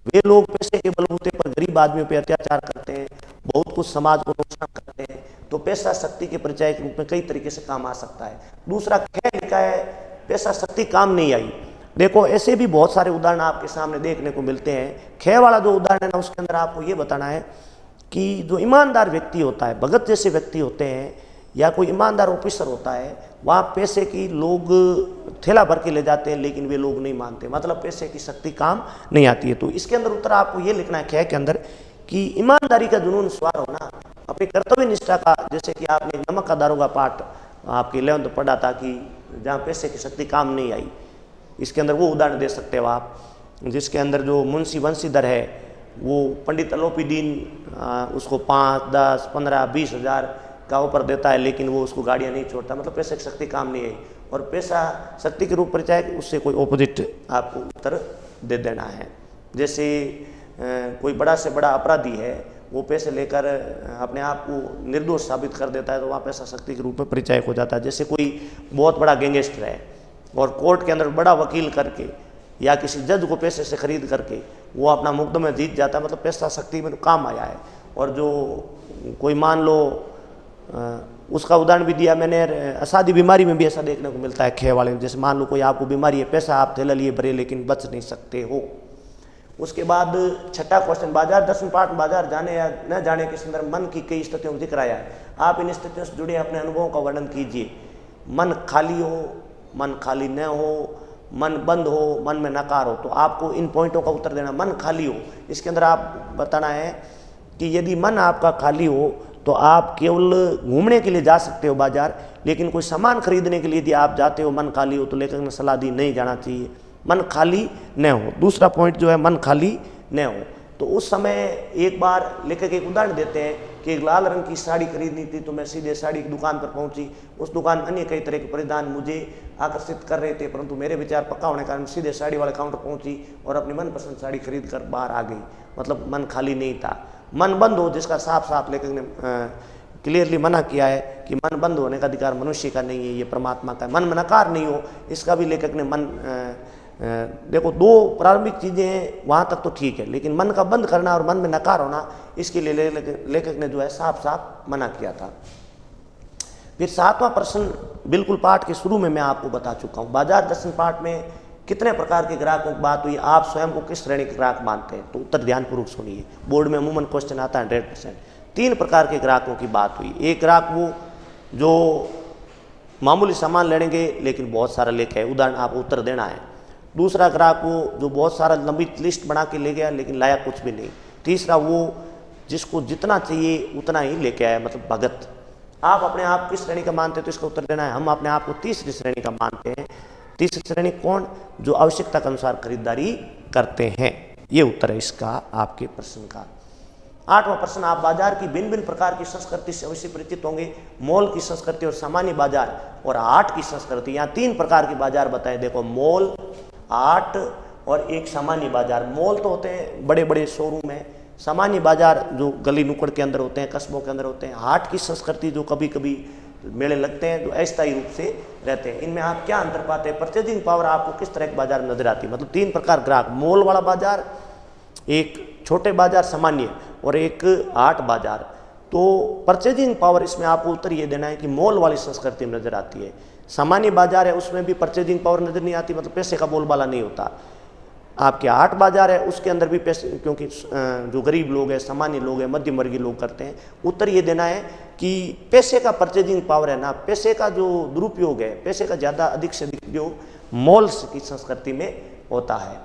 वे लोग पैसे के बलबूते पर गरीब आदमियों पर अत्याचार करते हैं, बहुत कुछ समाज को नुकसान करते हैं। तो पैसा शक्ति के परिचय के रूप में कई तरीके से काम आ सकता है। दूसरा कै लिखा है पैसा शक्ति काम नहीं आई। देखो ऐसे भी बहुत सारे उदाहरण आपके सामने देखने को मिलते हैं। खे वाला जो उदाहरण है ना, उसके अंदर आपको ये बताना है कि जो ईमानदार व्यक्ति होता है, भगत जैसे व्यक्ति होते हैं या कोई ईमानदार ऑफिसर होता है, वहाँ पैसे की लोग थैला भर के ले जाते हैं लेकिन वे लोग नहीं मानते, मतलब पैसे की शक्ति काम नहीं आती है। तो इसके अंदर उत्तर आपको ये लिखना है खे के अंदर कि ईमानदारी का जुनून सवार होना, अपनी कर्तव्य निष्ठा का, जैसे कि आपने नमक का दारोगा पाठ आपकी 11th पढ़ा था कि जहाँ पैसे की शक्ति काम नहीं आई, इसके अंदर वो उदाहरण दे सकते हो आप, जिसके अंदर जो मुंशी बंशीधर है वो पंडित अलोपीदीन उसको 5, 10, 15, 20 हज़ार का ऊपर देता है लेकिन वो उसको गाड़ियाँ नहीं छोड़ता, मतलब पैसे की शक्ति काम नहीं आई। और पैसा शक्ति के रूप परिचय, उससे कोई ऑपोजिट आपको उत्तर दे देना है। जैसे कोई बड़ा से बड़ा अपराधी है, वो पैसे लेकर अपने आप को निर्दोष साबित कर देता है, तो वहाँ पैसा शक्ति के रूप में परिचय हो जाता है। जैसे कोई बहुत बड़ा गैंगस्टर है और कोर्ट के अंदर बड़ा वकील करके या किसी जज को पैसे से खरीद करके वो अपना मुकदमा जीत जाता है, मतलब पैसा शक्ति में तो काम आया है। और जो कोई मान लो उसका उदाहरण भी दिया मैंने, असाधी बीमारी में भी ऐसा देखने को मिलता है खे वाले में। जैसे मान लो कोई आपको बीमारी है, पैसा आप थैला लिए भरे लेकिन बच नहीं सकते हो। उसके बाद छठा क्वेश्चन, बाजार दर्शन पाठ, बाजार जाने या न जाने के संदर्भ मन की कई स्थितियों को जिक्र आया है। आप इन स्थितियों से जुड़े अपने अनुभवों का वर्णन कीजिए। मन खाली हो, मन खाली न हो, मन बंद हो, मन में नकार हो। तो आपको इन पॉइंटों का उत्तर देना। मन खाली हो, इसके अंदर आप बताना है कि यदि मन आपका खाली हो तो आप केवल घूमने के लिए जा सकते हो बाजार, लेकिन कोई सामान खरीदने के लिए यदि आप जाते हो, मन खाली हो, तो लेखक ने सलाह दी नहीं जाना चाहिए, मन खाली न हो। दूसरा पॉइंट जो है मन खाली न हो। तो उस समय एक बार लेखक एक उदाहरण देते हैं कि एक लाल रंग की साड़ी खरीदनी थी, तो मैं सीधे साड़ी की दुकान पर पहुंची। उस दुकान में अन्य कई तरह के परिधान मुझे आकर्षित कर रहे थे, परंतु मेरे विचार पक्का होने के कारण सीधे साड़ी वाले काउंटर पहुंची और अपनी मनपसंद साड़ी खरीद कर बाहर आ गई, मतलब मन खाली नहीं था। मन बंद हो, जिसका साफ साफ लेखक ने क्लियरली मना किया है कि मन बंद होने का अधिकार मनुष्य का नहीं है, ये परमात्मा का है। मन में नकार नहीं हो, इसका भी लेखक ने देखो दो प्रारंभिक चीज़ें हैं, वहाँ तक तो ठीक है, लेकिन मन का बंद करना और मन में नकार होना, इसके लिए लेखक ने जो है साफ साफ मना किया था। फिर 7वां प्रश्न बिल्कुल पाठ के शुरू में मैं आपको बता चुका हूँ। बाजार दर्शन पाठ में कितने प्रकार के ग्राहकों की बात हुई, आप स्वयं को किस श्रेणी के ग्राहक मानते हैं? तो उत्तर ध्यानपूर्वक सुनिए, बोर्ड में अमूमन क्वेश्चन आता है 100%। 3 प्रकार के ग्राहकों की बात हुई। एक ग्राहक वो जो मामूली सामान लेंगे लेकिन बहुत सारा लेके है, उदाहरण आप उत्तर देना है। दूसरा ग्राहक वो जो बहुत सारा लंबी लिस्ट बना के ले गया लेकिन लाया कुछ भी नहीं। तीसरा वो जिसको जितना चाहिए उतना ही लेके आया, मतलब भगत। आप अपने आप किस श्रेणी का मानते हैं? तो इसका उत्तर देना है हम अपने आप को तीसरी श्रेणी का मानते हैं। तीसरी श्रेणी कौन? जो आवश्यकता के अनुसार खरीदारी करते हैं। ये उत्तर है इसका आपके प्रश्न का। 8वां प्रश्न, आप बाजार की भिन्न भिन्न प्रकार की संस्कृति से अवश्य परिचित होंगे। मॉल की संस्कृति और सामान्य बाजार और हाट की संस्कृति। यहाँ 3 प्रकार के बाजार बताए। देखो, मॉल, हाट और एक सामान्य बाजार। मॉल तो होते हैं बड़े बड़े शोरूम है, सामान्य बाजार जो गली नुक्कड़ के अंदर होते हैं, कस्बों के अंदर होते हैं। हाट की संस्कृति जो कभी कभी मेले लगते हैं, जो अस्थायी रूप से रहते हैं। इनमें आप क्या अंतर पाते हैं? परचेजिंग पावर आपको किस तरह के बाजार में नजर आती है? मतलब 3 प्रकार ग्राहक, मॉल वाला बाजार, एक छोटे बाजार सामान्य और एक हाट बाजार। तो परचेजिंग पावर इसमें आपको उत्तर ये देना है कि मॉल वाली संस्कृति में नजर आती है। सामान्य बाजार है उसमें भी परचेजिंग पावर नजर नहीं आती, मतलब पैसे का बोलबाला नहीं होता। आपके हाट बाजार है उसके अंदर भी पैसे, क्योंकि जो गरीब लोग हैं, सामान्य लोग हैं, मध्यम वर्गीय लोग करते हैं। उत्तर ये देना है कि पैसे का परचेजिंग पावर है ना, पैसे का जो दुरुपयोग है, पैसे का ज़्यादा अधिक से अधिक उपयोग मॉल्स की संस्कृति में होता है।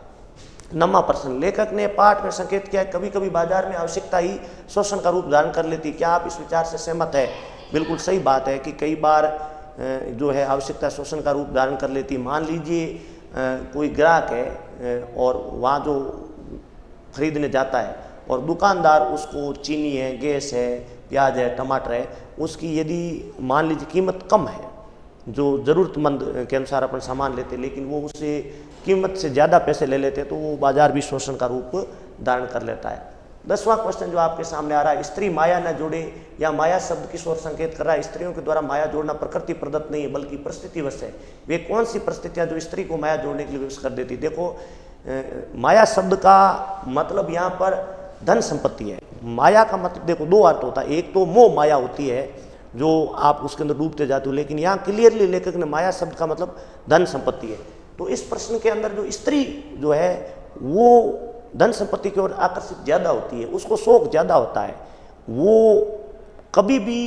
9वां प्रश्न, लेखक ने पाठ में संकेत किया कभी कभी बाजार में आवश्यकता ही शोषण का रूप धारण कर लेती। क्या आप इस विचार से सहमत है? बिल्कुल सही बात है कि कई बार जो है आवश्यकता शोषण का रूप धारण कर लेती। मान लीजिए कोई ग्राहक है और वहाँ जो खरीदने जाता है और दुकानदार उसको चीनी है, गैस है, प्याज है, टमाटर है, उसकी यदि मान लीजिए कीमत कम है जो ज़रूरतमंद के अनुसार अपन सामान लेते, लेकिन वो उससे कीमत से ज़्यादा पैसे ले लेते, तो वो बाजार भी शोषण का रूप धारण कर लेता है। 10वां क्वेश्चन जो आपके सामने आ रहा है, स्त्री माया न जोड़े या माया शब्द किस ओर संकेत कर रहा है। स्त्रियों के द्वारा माया जोड़ना प्रकृति प्रदत्त नहीं है बल्कि परिस्थितिवश है। वे कौन सी परिस्थितियां जो स्त्री को माया जोड़ने के लिए विवश कर देती। देखो, माया शब्द का मतलब यहाँ पर धन संपत्ति है। माया का मतलब देखो दो अर्थ होता है, एक तो मोह माया होती है जो आप उसके अंदर डूबते जाते हो, लेकिन यहाँ क्लियरली लेखक ने माया शब्द का मतलब धन संपत्ति है। तो इस प्रश्न के अंदर जो स्त्री जो है वो धन संपत्ति की ओर आकर्षित ज़्यादा होती है, उसको शौक ज़्यादा होता है। वो कभी भी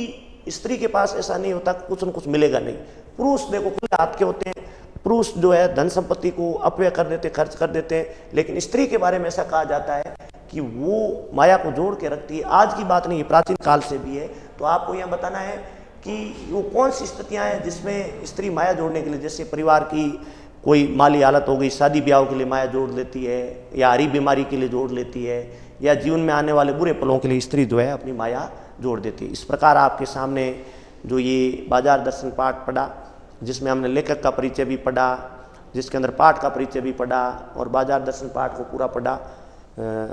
स्त्री के पास ऐसा नहीं होता कुछ न कुछ मिलेगा नहीं। पुरुष देखो खुले हाथ के होते हैं, पुरुष जो है धन संपत्ति को अपव्यय कर देते, खर्च कर देते हैं, लेकिन स्त्री के बारे में ऐसा कहा जाता है कि वो माया को जोड़ के रखती है। आज की बात नहीं, प्राचीन काल से भी है। तो आपको यह बताना है कि वो कौन सी स्थितियां हैं जिसमें स्त्री माया जोड़ने के लिए, जैसे परिवार की कोई माली हालत हो गई, शादी ब्याह के लिए माया जोड़ लेती है, या हरी बीमारी के लिए जोड़ लेती है, या जीवन में आने वाले बुरे पलों के लिए स्त्री जो है अपनी माया जोड़ देती है। इस प्रकार आपके सामने जो ये बाजार दर्शन पाठ पढ़ा, जिसमें हमने लेखक का परिचय भी पढ़ा, जिसके अंदर पाठ का परिचय भी पढ़ा और बाजार दर्शन पाठ को पूरा पढ़ा।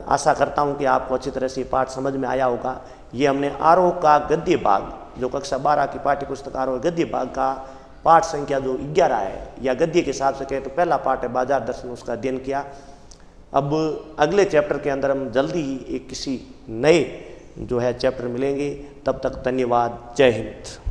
आशा करता हूँ कि आपको अच्छी तरह से पाठ समझ में आया होगा। ये हमने आरोह का गद्य भाग, जो कक्षा 12 की पाठ्य पुस्तक आरोह गद्य भाग का पाठ संख्या जो 11 है, या गद्य के हिसाब से कहें तो पहला पाठ है बाजार दर्शन, उसका अध्ययन किया। अब अगले चैप्टर के अंदर हम जल्दी ही एक किसी नए जो है चैप्टर मिलेंगे। तब तक धन्यवाद। जय हिंद।